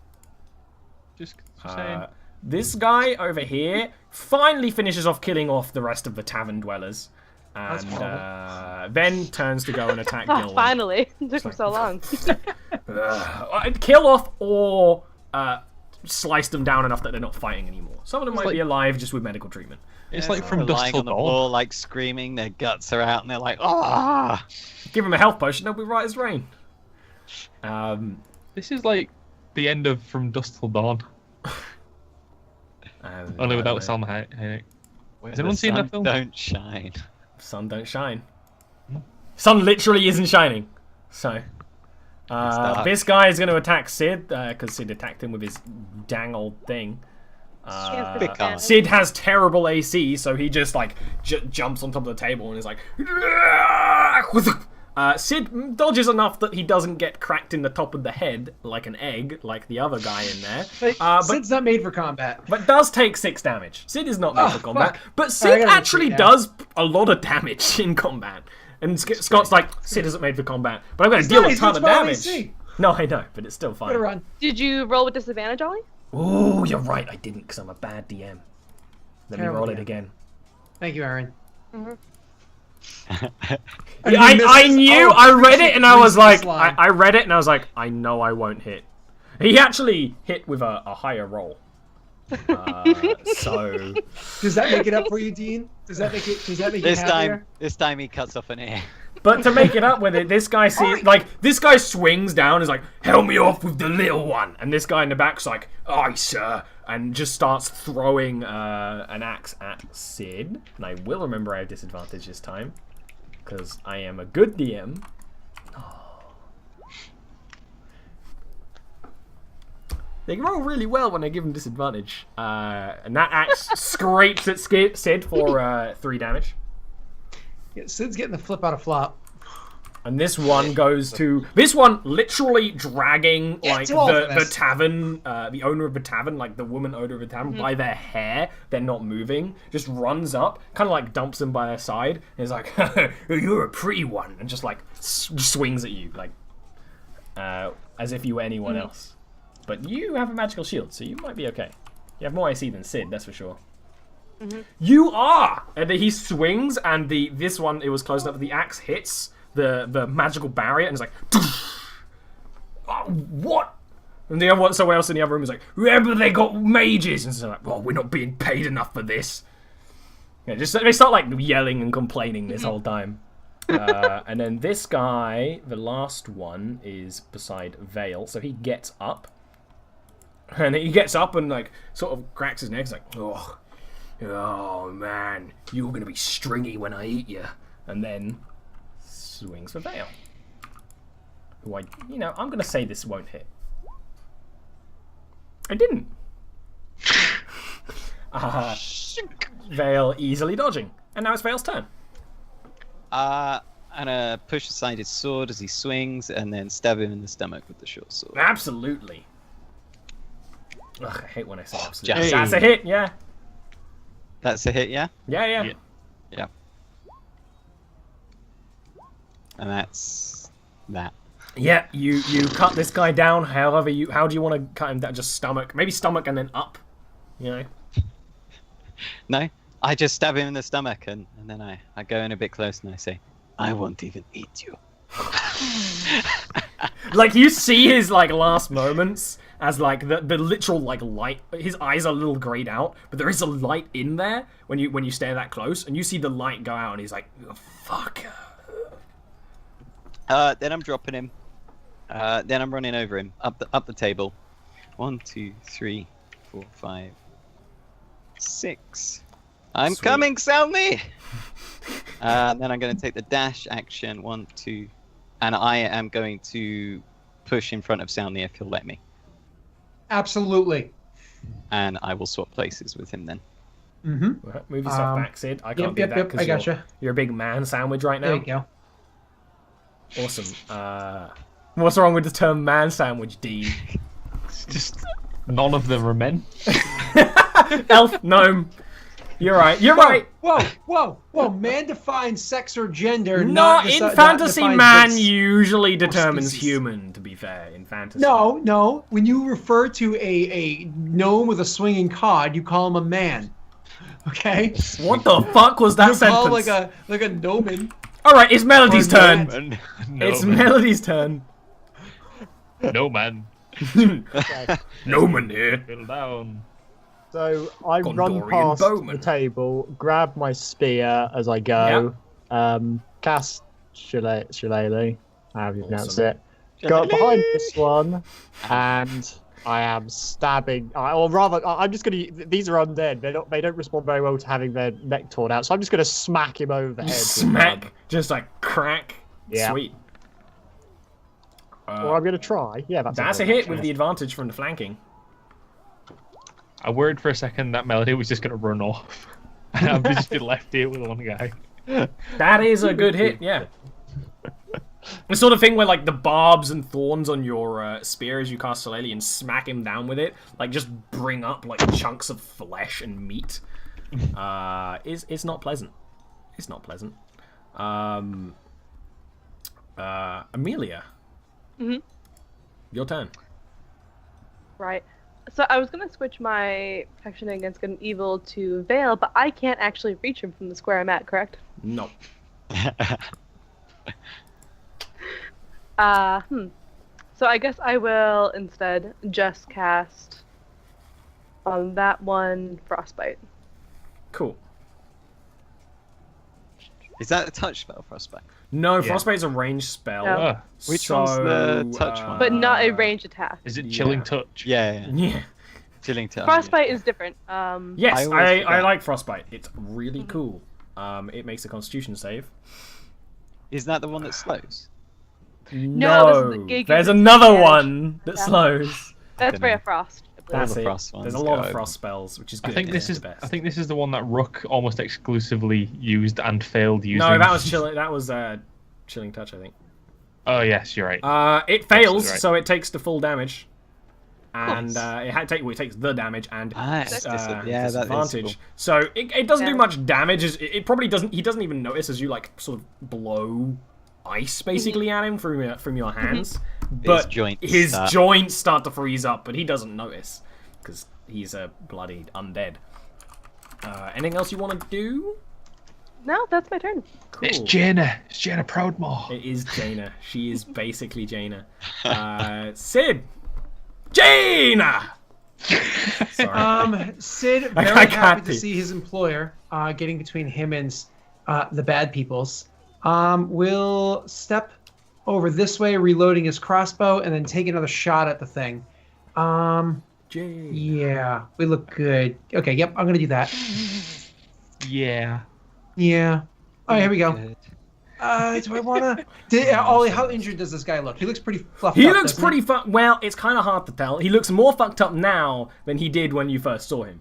Just saying. this guy over here finally finishes off killing off the rest of the tavern dwellers. And then turns to go and attack Gillen. Finally. It took him so long. Kill off or slice them down enough that they're not fighting anymore. Some of them might be alive just with medical treatment. It's like from dusk lying till on the dawn. wall, like screaming, their guts are out, and they're like, ah! Give them a health potion, they'll be right as rain. This is like the end of From Dusk Till Dawn. Only without Salma Hayek. Has anyone seen that film? Don't shine. Sun don't shine. Sun literally isn't shining. So, this guy is going to attack Sid, because Sid attacked him with his dang old thing. Sid has terrible AC, so he just like jumps on top of the table and is like, Sid dodges enough that he doesn't get cracked in the top of the head like an egg, like the other guy in there. But Sid's not made for combat. But does take 6 damage. Sid is not made for combat, but Sid actually does a lot of damage in combat. And Scott's like, Sid isn't made for combat, but I'm going to deal a ton of damage. No, I know, but it's still fine. Run. Did you roll with disadvantage, Ollie? Oh, you're right. I didn't because I'm a bad DM. Let me roll it again. Thank you, Aaron. I knew. I read it and I was like, I read it and I was like, I know I won't hit. He actually hit with a higher roll. So does that make it up for you, Dean? Does that make it? Does that make it happier? This time he cuts off an ear. But to make it up with it, this guy this guy swings down and is like, help me off with the little one. And this guy in the back's like, aye, sir. And just starts throwing an axe at Sid. And I will remember I have disadvantage this time. Because I am a good DM. They roll really well when I give them disadvantage. And that axe scrapes at Sid for 3 damage. Yeah, Sid's getting the flip out of flop. And this one goes to... This one literally dragging like the tavern, the owner of the tavern, like the woman owner of the tavern, by their hair. They're not moving. Just runs up, kind of like dumps them by their side. And is like, you're a pretty one. And just like swings at you, like as if you were anyone else. But you have a magical shield, so you might be okay. You have more AC than Sid, that's for sure. You are! And he swings, and this one, it was close enough, the axe hits the magical barrier, and it's like, oh, what? And the other one, someone else in the other room is like, remember they got mages! And so like, well, we're not being paid enough for this. Yeah, they start like yelling and complaining this whole time. And then this guy, the last one, is beside Vale, so he gets up. And he gets up and like sort of cracks his neck. He's like, oh man, you're gonna be stringy when I eat you. And then swings for Vale. Who I'm gonna say this won't hit. I didn't. Vale easily dodging, and now it's Vale's turn. I'm gonna push aside his sword as he swings, and then stab him in the stomach with the short sword. Absolutely. Ugh, I hate when I say absolutely. Hey. That's a hit, yeah. That's a hit, yeah? Yeah. Yeah. And that's that. Yeah, you cut this guy down. How do you want to cut him down? Just stomach, maybe stomach and then up. You know. No, I just stab him in the stomach, and then I go in a bit close and I say, I won't even eat you. Like you see his like last moments as like the literal like light. His eyes are a little grayed out, but there is a light in there when you stare that close, and you see the light go out, and he's like, oh, "Fuck." Then I'm dropping him. Then I'm running over him up the table. 1, 2, 3, 4, 5, 6. I'm Sweet. coming, sound me. Then I'm going to take the dash action. 1, 2, and I am going to push in front of Soundly if he'll let me. Absolutely. And I will swap places with him then. Right, move yourself back, Sid. I can't do that because you're a big man sandwich right now. There you go. Awesome. What's wrong with the term man sandwich, Dean? It's just none of them are men. Elf, gnome. You're right. You're right. Whoa. Man defines sex or gender. Not in fantasy. Man usually determines human. To be be fair, in fantasy. No. When you refer to a gnome with a swinging cod, you call him a man. Okay? What the fuck was that You sentence? call him like a gnomon. Alright, it's Melody's Or turn. man. No, It's man. Melody's turn. No, man. No man here. Settle down. So I run Gondorian past bowman. the table, grab my spear as I go, cast Shillelagh, however you pronounce Awesome. it. Go up behind this one, and I am stabbing. Or rather, I'm just going to. These are undead. They don't respond very well to having their neck torn out. So I'm just going to smack him over the head. Smack. Just like crack. Yeah. Sweet. Or I'm going to try. Yeah, That's a hit with the advantage from the flanking. I worried for a second that Melody was just going to run off. And I've just been left here with one guy. That is a good hit, yeah. The sort of thing where like the barbs and thorns on your spear as you cast Shillelagh and smack him down with it, like just bring up like chunks of flesh and meat. It's not pleasant. It's not pleasant. Amelia. Mm-hmm. Your turn. Right. So I was gonna switch my protection against good and evil to Veil, but I can't actually reach him from the square I'm at, correct? No. So I guess I will instead just cast on that one Frostbite. Cool. Is that a touch spell, Frostbite? No, Frostbite's a ranged spell. No. Which one's the touch one? But not a ranged attack. Is it Chilling Touch? Yeah. Yeah. Chilling touch. Frostbite is different. Yes, always I forget. like Frostbite. It's really cool. It makes a Constitution save. Is that the one that slows? No, this is the There's Giga another Edge. one that Yeah. slows. That's Ray of Frost. I believe. That's the it. frost ones There's a lot go of frost spells, which is good. I think this It's is. the best. I think this is the one that Rook almost exclusively used and failed using. No, that was chilling. That was chilling touch, I think. Oh yes, you're right. It fails, Absolutely right. so it takes the full damage, and it takes the damage and Yeah, that is disadvantage. cool. So it doesn't do Yeah. much damage. It probably doesn't. He doesn't even notice as you like sort of blow ice basically at him from your hands. But his joints start to freeze up, but he doesn't notice because he's a bloody undead. Anything else you want to do? No, that's my turn. Cool. It's Jaina. It's Jaina Proudmore. It is Jaina. She is basically Jaina. Sid! Jaina! Sorry. Sid, I very got happy to you. see his employer getting between him and the bad peoples. Will step over this way, reloading his crossbow, and then take another shot at the thing. Jaina. Yeah, we look good. Okay, yep, I'm gonna do that. Yeah. Yeah. All right, here we go. Do I wanna? Ollie, how injured does this guy look? He looks pretty fluffed up. He looks doesn't pretty well, it's kind of hard to tell. He looks more fucked up now than he did when you first saw him.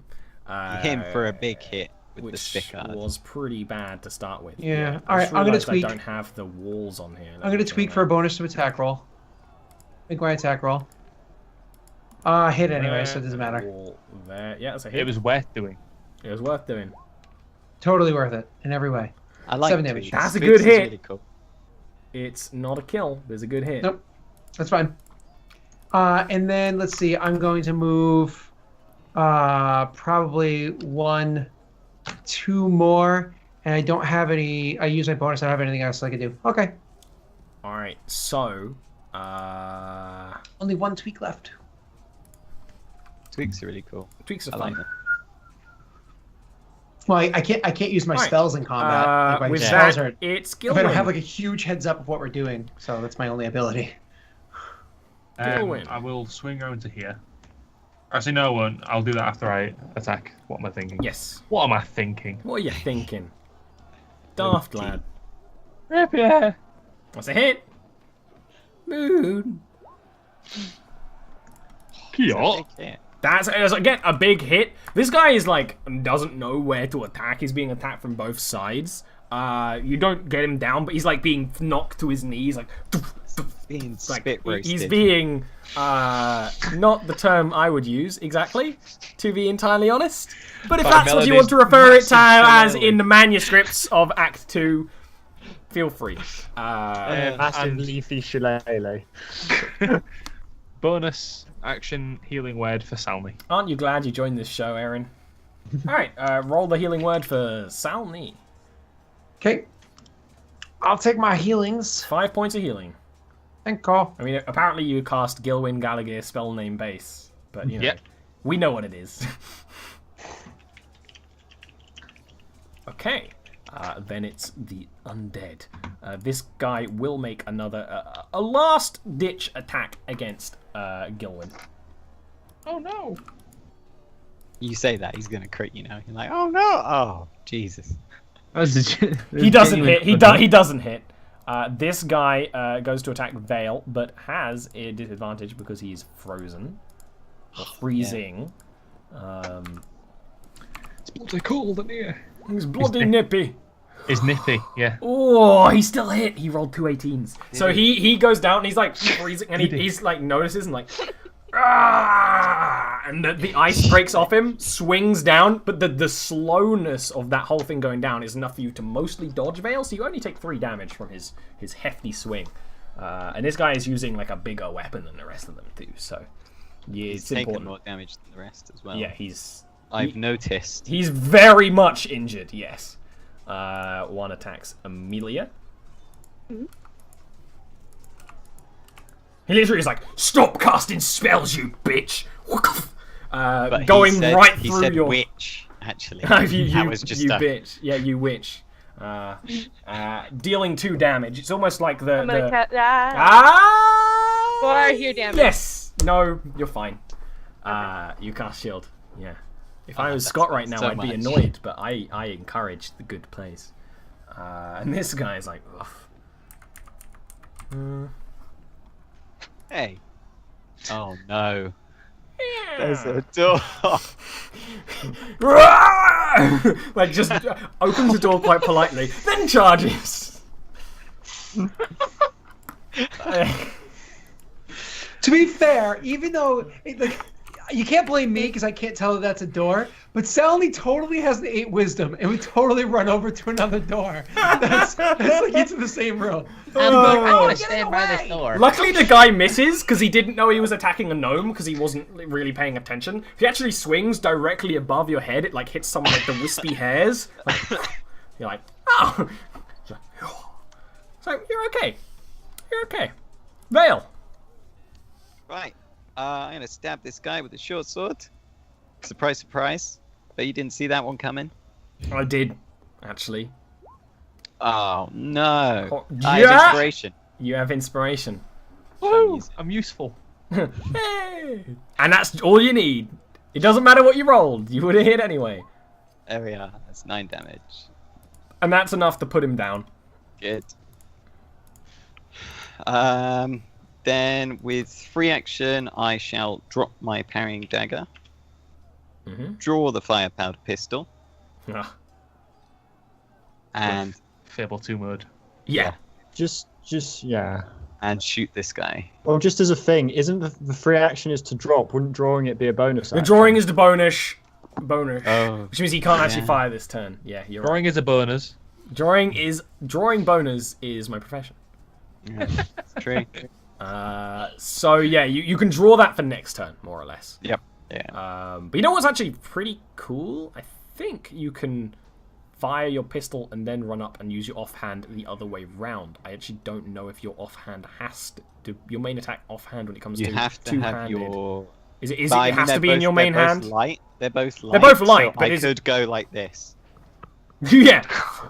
Him for a big hit with the Which sticker. was pretty bad to start with. Yeah. I All right, just I'm gonna realised tweak. I don't have the walls on here. I'm gonna tweak for a bonus to attack roll. Make my attack roll. Hit anyway, so it doesn't matter. Wall there. Yeah, that's a hit. It was worth doing. It was worth doing. Totally worth it in every way. I like 7 damage. tweaks. That's a Tweaks good is hit. Really cool. It's not a kill. There's a good hit. Nope. That's fine. And then let's see. I'm going to move probably 1, 2 more, and I don't have any. I use my bonus. I don't have anything else I can do. Okay. All right. So, Only 1 tweak left. Tweaks are really cool. tweaks are I fun. like them. Well, I can't use my Alright. spells in combat. Like, my with spells that, are. it's If I don't have Gilwyn. like a huge heads up of what we're doing, so that's my only ability. Gilwyn. I will swing around to here. Actually, no, I won't. I'll do that after I attack. What am I thinking? Yes. What am I thinking? What are you thinking? Daft lad. Rapier. What's a hit? Mood. Kyo. Yeah. That's again a big hit. This guy is like doesn't know where to attack. He's being attacked from both sides. You don't get him down, but he's like being knocked to his knees, like Being like spit roasted. he's being not the term I would use exactly, to be entirely honest. But if By that's what you want to refer it to Melody's as massive in the manuscripts of Act 2, Feel free. Massive and- leafy shillelagh. Bonus action healing word for Salmi. Aren't you glad you joined this show, Aaron? All right, roll the healing word for Salmi. Okay. I'll take my healings. 5 points of healing. Thank God. I mean, apparently you cast Gilwyn Gallagher spell name base, but you know, Yep. we know what it is. Okay, then it's the undead. This guy will make another, a last-ditch attack against Gilwyn. Oh no! You say that, he's gonna crit, you know. You're like, oh no! Oh, Jesus. He doesn't hit. He doesn't hit. This guy goes to attack Vale, but has a disadvantage because he's frozen. Or freezing. It's bloody cold in here. He's bloody nippy. Is nippy, yeah. Oh, he still hit. He rolled 2 18s. So he goes down and he's like freezing and he's like notices and like ah! And the ice breaks off him, swings down, but the slowness of that whole thing going down is enough for you to mostly dodge Vale, so you only take 3 damage from his hefty swing. And this guy is using like a bigger weapon than the rest of them too, so yeah, He's it's taken important. more damage than the rest as well. Yeah, I've noticed. he's very much injured, yes. One attacks Amelia. He literally is like, "Stop casting spells, you bitch!" But going he said, right he through said your witch, actually. you That was just you a... bitch. Yeah, you witch. Dealing 2 damage. It's almost like I'm gonna the Ah! 4 here damage. Yes. No, you're fine. You cast shield. Yeah. If I was that's Scott right now, so I'd be much. annoyed, but I encourage the good plays. And this guy is like, ugh. Hey. Oh no. There's a door. Like just opens the door quite politely, then charges. To be fair, even though you can't blame me because I can't tell that that's a door, but Salmi totally has the 8 wisdom and we totally run over to another door. That's like into the same room. I'm like, I "Oh, want get to stand by away!" this door. Luckily, the guy misses because he didn't know he was attacking a gnome because he wasn't really paying attention. If he actually swings directly above your head, it like hits some of like the wispy hairs. Like, you're like, oh. So you're okay. You're okay. Vale. Right. I'm gonna stab this guy with a short sword. Surprise, surprise. But you didn't see that one coming. I did, actually. Oh no. Oh, I have yeah! inspiration. You have inspiration. Woo! I'm useful. Hey. And that's all you need. It doesn't matter what you rolled. You would have hit anyway. There we are. That's 9 damage. And that's enough to put him down. Good. Then with free action, I shall drop my parrying dagger, draw the fire powder pistol, Ah. and Fable 2 mode. Yeah. Just yeah. and shoot this guy. Well, just as a thing, isn't the free action is to drop? Wouldn't drawing it be a bonus The action? drawing is the bonus. Oh. Which means he can't actually Yeah. fire this turn. Yeah, you're right. Drawing is a bonus. Drawing bonus is my profession. Yeah, that's true. So yeah, you can draw that for next turn, more or less. Yep. Yeah. But you know what's actually pretty cool? I think you can fire your pistol and then run up and use your offhand the other way round. I actually don't know if your offhand has to your main attack offhand when it comes You to have to have two-handed. your. Is it But I it mean, has to they're be in both- your main they're hand? both light. They're both light. They're both light, so but I is- could go like this. Yeah,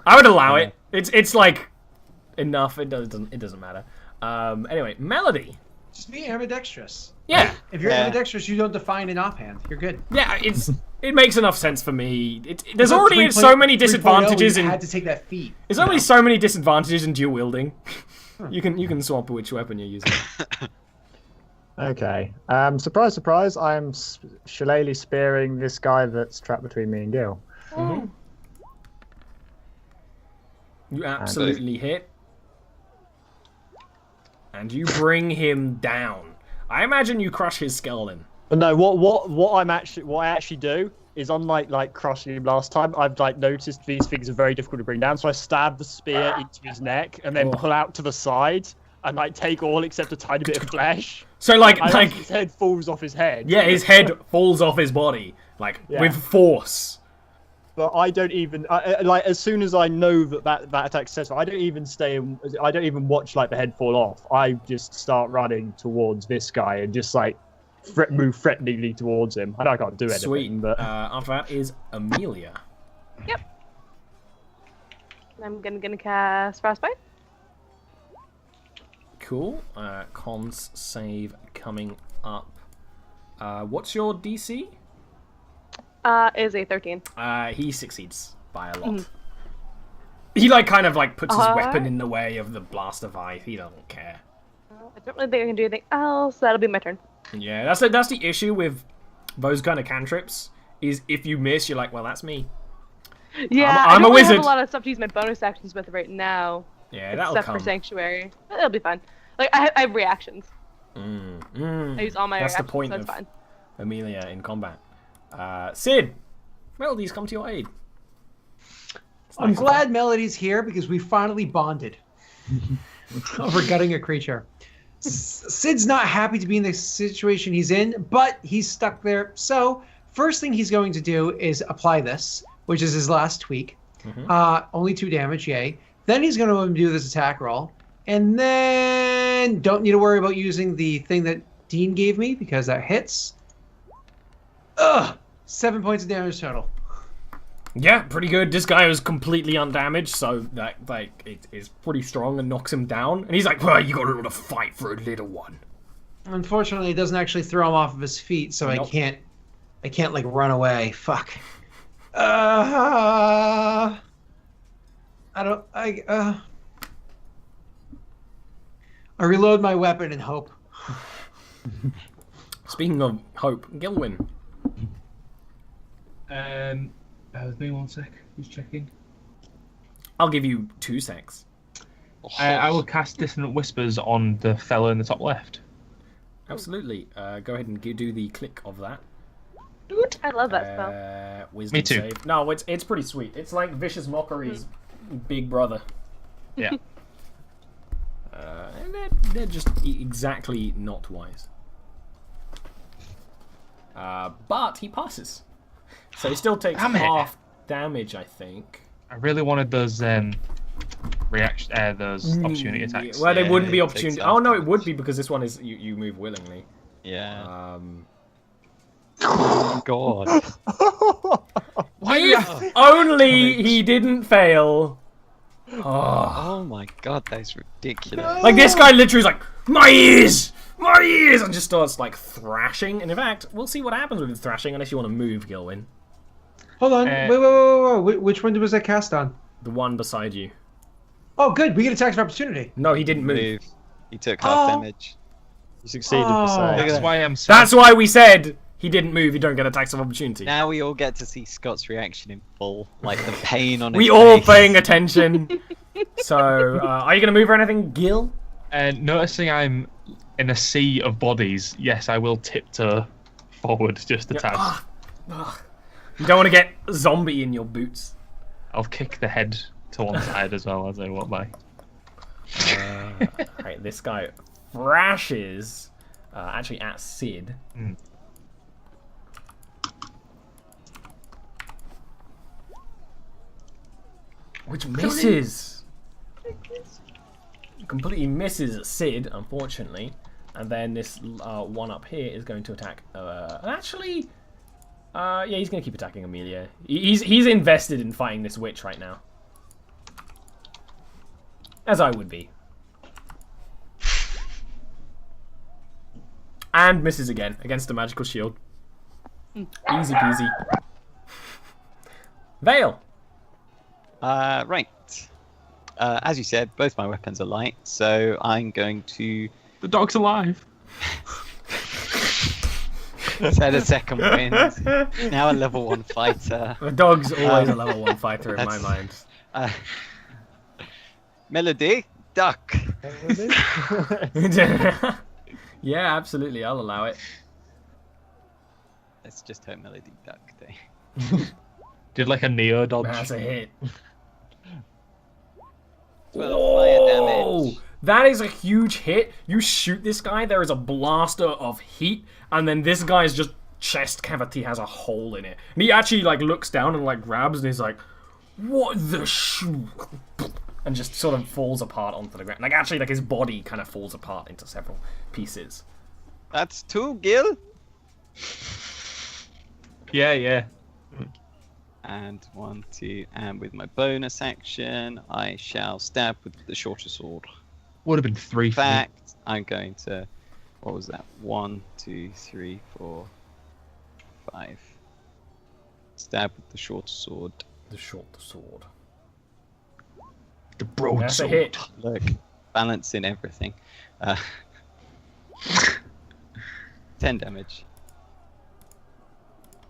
I would allow it. It's like enough. It doesn't matter. Anyway, Melody. Just be ambidextrous. Yeah, If you're Yeah. ambidextrous, you don't define an offhand. You're good. yeah. It makes enough sense for me. There's But already 3.0, so many disadvantages you in. had to take that feat. There's only so many disadvantages in dual wielding. You can swap which weapon you're using. Okay. Surprise, surprise! I am shillelagh spearing this guy that's trapped between me and Gil. You absolutely hit. And you bring him down. I imagine you crush his skull in. But no, what I actually do is unlike like crushing him last time. I've like noticed these things are very difficult to bring down, so I stab the spear into his neck and then pull out to the side and like take all except a tiny bit of flesh. So like his head falls off his head. Yeah, his head falls off his body with force. But I don't even like as soon as I know that attack's successful, I don't even watch like the head fall off. I just start running towards this guy and just like move threateningly towards him. I know I can't do anything. Sweet. But after that is Amelia. Yep. I'm gonna cast Frostbite. Cool. Cons save coming up. What's your DC? Is a 13. He succeeds by a lot. He like kind of like puts his weapon in the way of the blast of ice. He doesn't care. I don't really think I can do anything else. That'll be my turn. Yeah, that's the issue with those kind of cantrips. Is if you miss, you're like, well, that's me. Yeah, I'm I don't a really wizard. have a lot of stuff to use my bonus actions with right now. Yeah, that'll except come. for Sanctuary. But it'll be fun. Like I have reactions. I use all my That's reactions, the point so it's of fine. Amelia in combat. Sid, Melodies come to your aid. I'm glad Melody's here because we finally bonded over gutting a creature. Sid's not happy to be in the situation he's in, but he's stuck there. So first thing he's going to do is apply this, which is his last tweak. Only 2 damage, yay. Then he's going to do this attack roll. And then don't need to worry about using the thing that Dean gave me because that hits. 7 points of damage total. Yeah, pretty good. This guy was completely undamaged, so that it is pretty strong and knocks him down. And he's like, well, you gotta fight for a little one. Unfortunately, it doesn't actually throw him off of his feet, so Nope. I can't like run away. Fuck. I reload my weapon and hope. Speaking of hope, Gilwyn. Bear with me 1 sec. Who's checking? I'll give you 2 secs. I will cast Dissonant Whispers on the fellow in the top left. Absolutely. Go ahead and do the click of that. I love that spell. Wisdom Me too. Save. No, it's pretty sweet. It's like Vicious Mockery's big brother. Yeah. And they're just exactly not wise. But he passes. So he still takes half damage, I think. I really wanted those those opportunity attacks. Well, they wouldn't be it opportunity. takes Oh no, half it would be because this one is you move willingly. Yeah. Oh God. If only he didn't fail. Oh. Oh my God, that's ridiculous. Like this guy literally is like, my ears, and just starts like thrashing. And in fact, we'll see what happens with his thrashing unless you want to move, Gilwyn. Hold on. Wait. Which one was that cast on? The one beside you. Oh, good. We get attacks of opportunity. No, he didn't move. He took half damage. you succeeded the save. That's why I'm. That's why we said he didn't move. You don't get attacks of opportunity. Now we all get to see Scott's reaction in full, like the pain on his We face. all paying attention. So, are you gonna move or anything, Gil? And noticing I'm in a sea of bodies, yes, I will tiptoe forward just a tad. You don't want to get zombie in your boots. I'll kick the head to one side as well as I walk by. Right, this guy thrashes actually at Sid. Which misses. Completely misses Sid, unfortunately. And then this one up here is going to attack. Actually, yeah, he's going to keep attacking Amelia. He's invested in fighting this witch right now. As I would be. And misses again against a magical shield. Easy peasy. Vale. Right. As you said, both my weapons are light, so I'm going to The dog's alive. set a second wind. Now a level 1 fighter. The dog's always a level 1 fighter in my mind. Melody, duck. Yeah, absolutely. I'll allow it. Let's just hope Melody duck day. Did like a Neo dodge. That's a hit. 12 fire damage. That is a huge hit. You shoot this guy, there is a blaster of heat, and then this guy's just chest cavity has a hole in it. And he actually like looks down and like grabs and he's like, what the and just sort of falls apart onto the ground. Like actually like his body kind of falls apart into several pieces. That's 2, Gil. Yeah. And 1, 2, and with my bonus action, I shall stab with the shorter sword. Would have been 3 In for me. fact, I'm going to. What was that? 1, 2, 3, 4, 5. Stab with the shorter sword. The short sword. The broadsword. That's a hit. Look, balancing everything. 10 damage.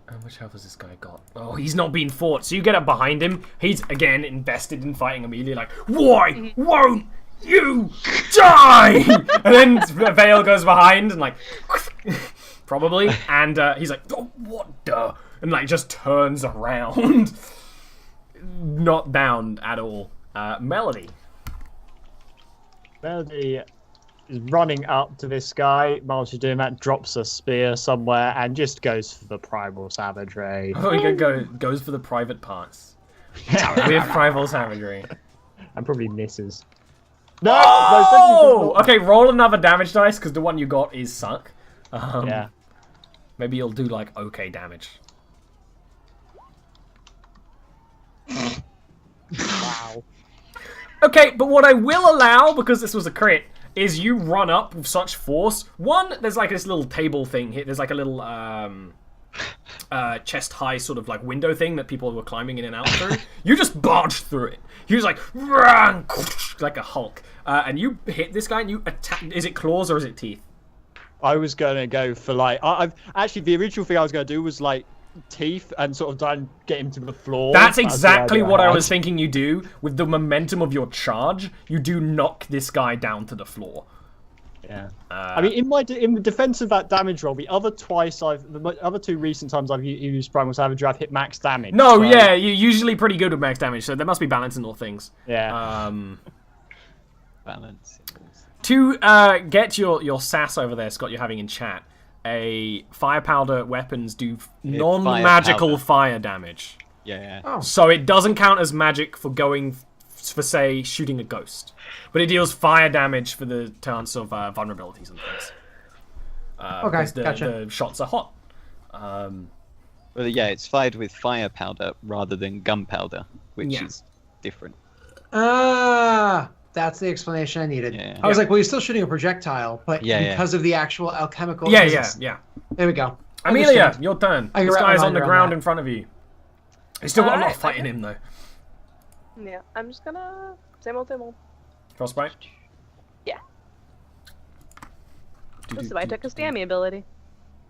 How much health has this guy got? Oh, he's not being fought. So you get up behind him. He's, again, invested in fighting immediately. Like, why won't you die? And then Vale goes behind and like, probably. And he's like, oh, what the? And like just turns around. Not bound at all. Melody. Melody is running up to this guy. While she's doing that, drops a spear somewhere and just goes for the primal savagery. Oh, he goes for the private parts. With primal savagery. And probably misses. No! Oh! Okay, roll another damage dice, because the one you got is suck. Yeah. Maybe you'll do, like, okay damage. Wow. Okay, but what I will allow, because this was a crit, is you run up with such force. One, there's like this little table thing here. There's like a little chest-high sort of like window thing that people were climbing in and out through. You just barge through it. He was like, run, like a Hulk. And you hit this guy and you attack. Is it claws or is it teeth? I was going to go for like... I've actually, the original thing I was going to do was like teeth and sort of try and get him to the floor. That's exactly what I was thinking you do. With the momentum of your charge, you do knock this guy down to the floor. Yeah. I mean, in the defense of that damage roll, the other two recent times I've used Primal Savagery, I've hit max damage. No, so... yeah, you're usually pretty good with max damage, so there must be balance in all things. Yeah. Balance. To get your sass over there, Scott, you're having in chat, a fire powder weapons do non-magical fire damage. Yeah. Oh. So it doesn't count as magic for going for, say, shooting a ghost. But it deals fire damage for the chance of vulnerabilities and things. Okay, gotcha. The shots are hot. Well, yeah, it's fired with fire powder rather than gunpowder, which is different. That's the explanation I needed. Yeah. I was like, well, you're still shooting a projectile, but because of the actual alchemical... Yeah. There we go. Amelia, Understand. your turn. I can This wrap my guy's on mind the around ground that. in front of you. He's still got a lot of Alright, fight in him, though. Yeah, I'm just gonna... Same old. Frostbite? Yeah. This is why I took a stammy ability.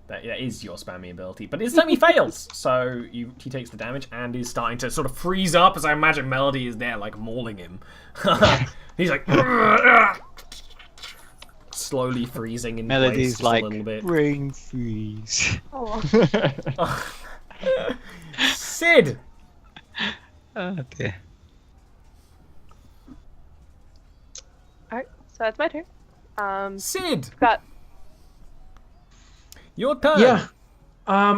That is your spammy ability. But this time he fails. So he takes the damage and is starting to sort of freeze up as I imagine Melody is there, like, mauling him. He's like... slowly freezing in Melody's place like, a little bit. brain freeze. Oh. Sid! Oh dear. Alright, so that's my turn. Sid! Got... Your turn! Yeah. I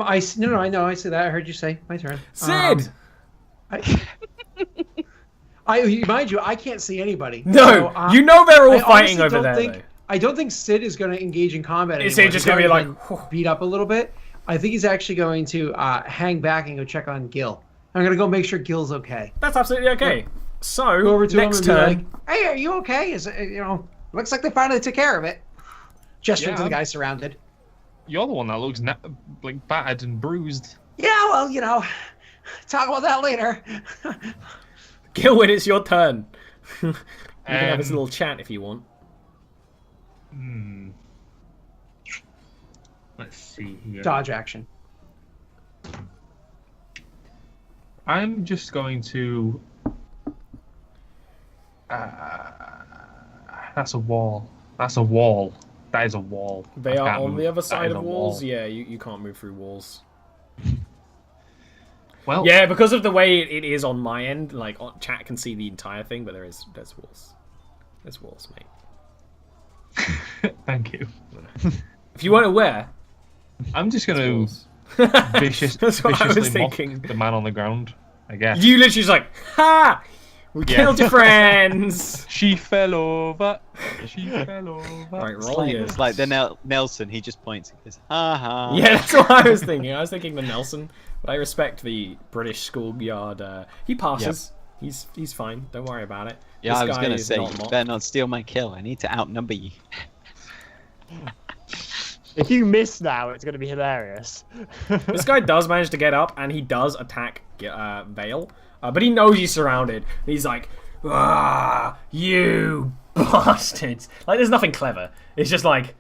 know. I see that. I heard you say my turn. Sid! Mind you, I can't see anybody. No, so, you know they're all I fighting honestly over don't there, think, though. I don't think Sid is going to engage in combat anymore. Is he just going to be like... beat up a little bit? I think he's actually going to hang back and go check on Gil. I'm going to go make sure Gil's okay. That's absolutely okay. So, Go over to next him and turn... be like, hey, are you okay? Looks like they finally took care of it. Gesturing to the guy surrounded. You're the one that looks like battered and bruised. Yeah, well, talk about that later. Gilwin, it's your turn. You can have this little chat if you want. Let's see here. Dodge action. I'm just going to... that's a wall. That's a wall. That is a wall. They I are can't on move. the other That side is of a walls? wall. Yeah, you can't move through walls. Well, Yeah, because of the way it is on my end, like chat can see the entire thing, but there's walls. There's walls, mate. Thank you. If you weren't aware, I'm just gonna walls. viciously what I was mock thinking. the man on the ground. I guess. You literally just like, ha! We Yeah. killed your friends. She fell over. She fell over. Right, roll your. It's like the Nelson. He just points. He goes, ha ha. Yeah, that's what I was thinking. I was thinking the Nelson, but I respect the British schoolyard. He passes. He's fine. Don't worry about it. Yeah, This I was guy gonna is say, not you mocked. better not steal my kill. I need to outnumber you. If you miss now, it's going to be hilarious. This guy does manage to get up, and he does attack Vale, but he knows he's surrounded. He's like, "Ah, you bastards!" Like, there's nothing clever. It's just like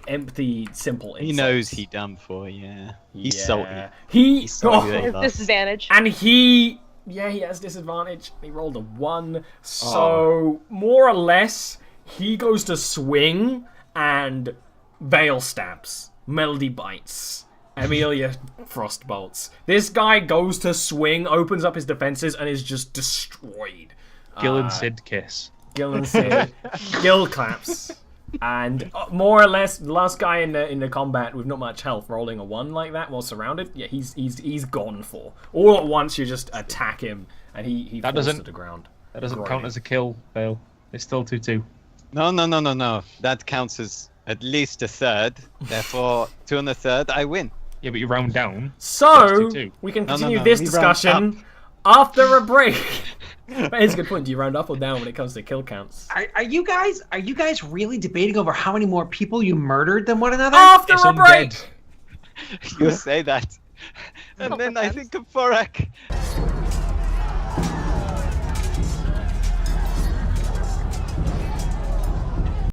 empty, simple. He insults. knows he done for. Yeah, he's salty. He salty that he His lost. disadvantage. and he has disadvantage. He rolled a 1, so more or less he goes to swing, and Vale stabs, Melody bites, Amelia frostbolts. This guy goes to swing, opens up his defenses, and is just destroyed. Gil and Sid kiss. Gil and Sid, Gil claps, and more or less the last guy in the combat with not much health, rolling a 1 like that while surrounded. Yeah, he's gone for. All at once, you just attack him, and he That falls doesn't- to the ground. That doesn't Groaning. count as a kill, Vale. It's still 2-2. No. That counts as at least a third. Therefore, 2 and a third, I win. Yeah, but you round down. So That's 2-2. we can No, continue no. this We round discussion after a break. That is a good point. Do you round up or down when it comes to kill counts? Are you guys really debating over how many more people you murdered than one another? After It's a break. undead. You say that. And then I think of Forak.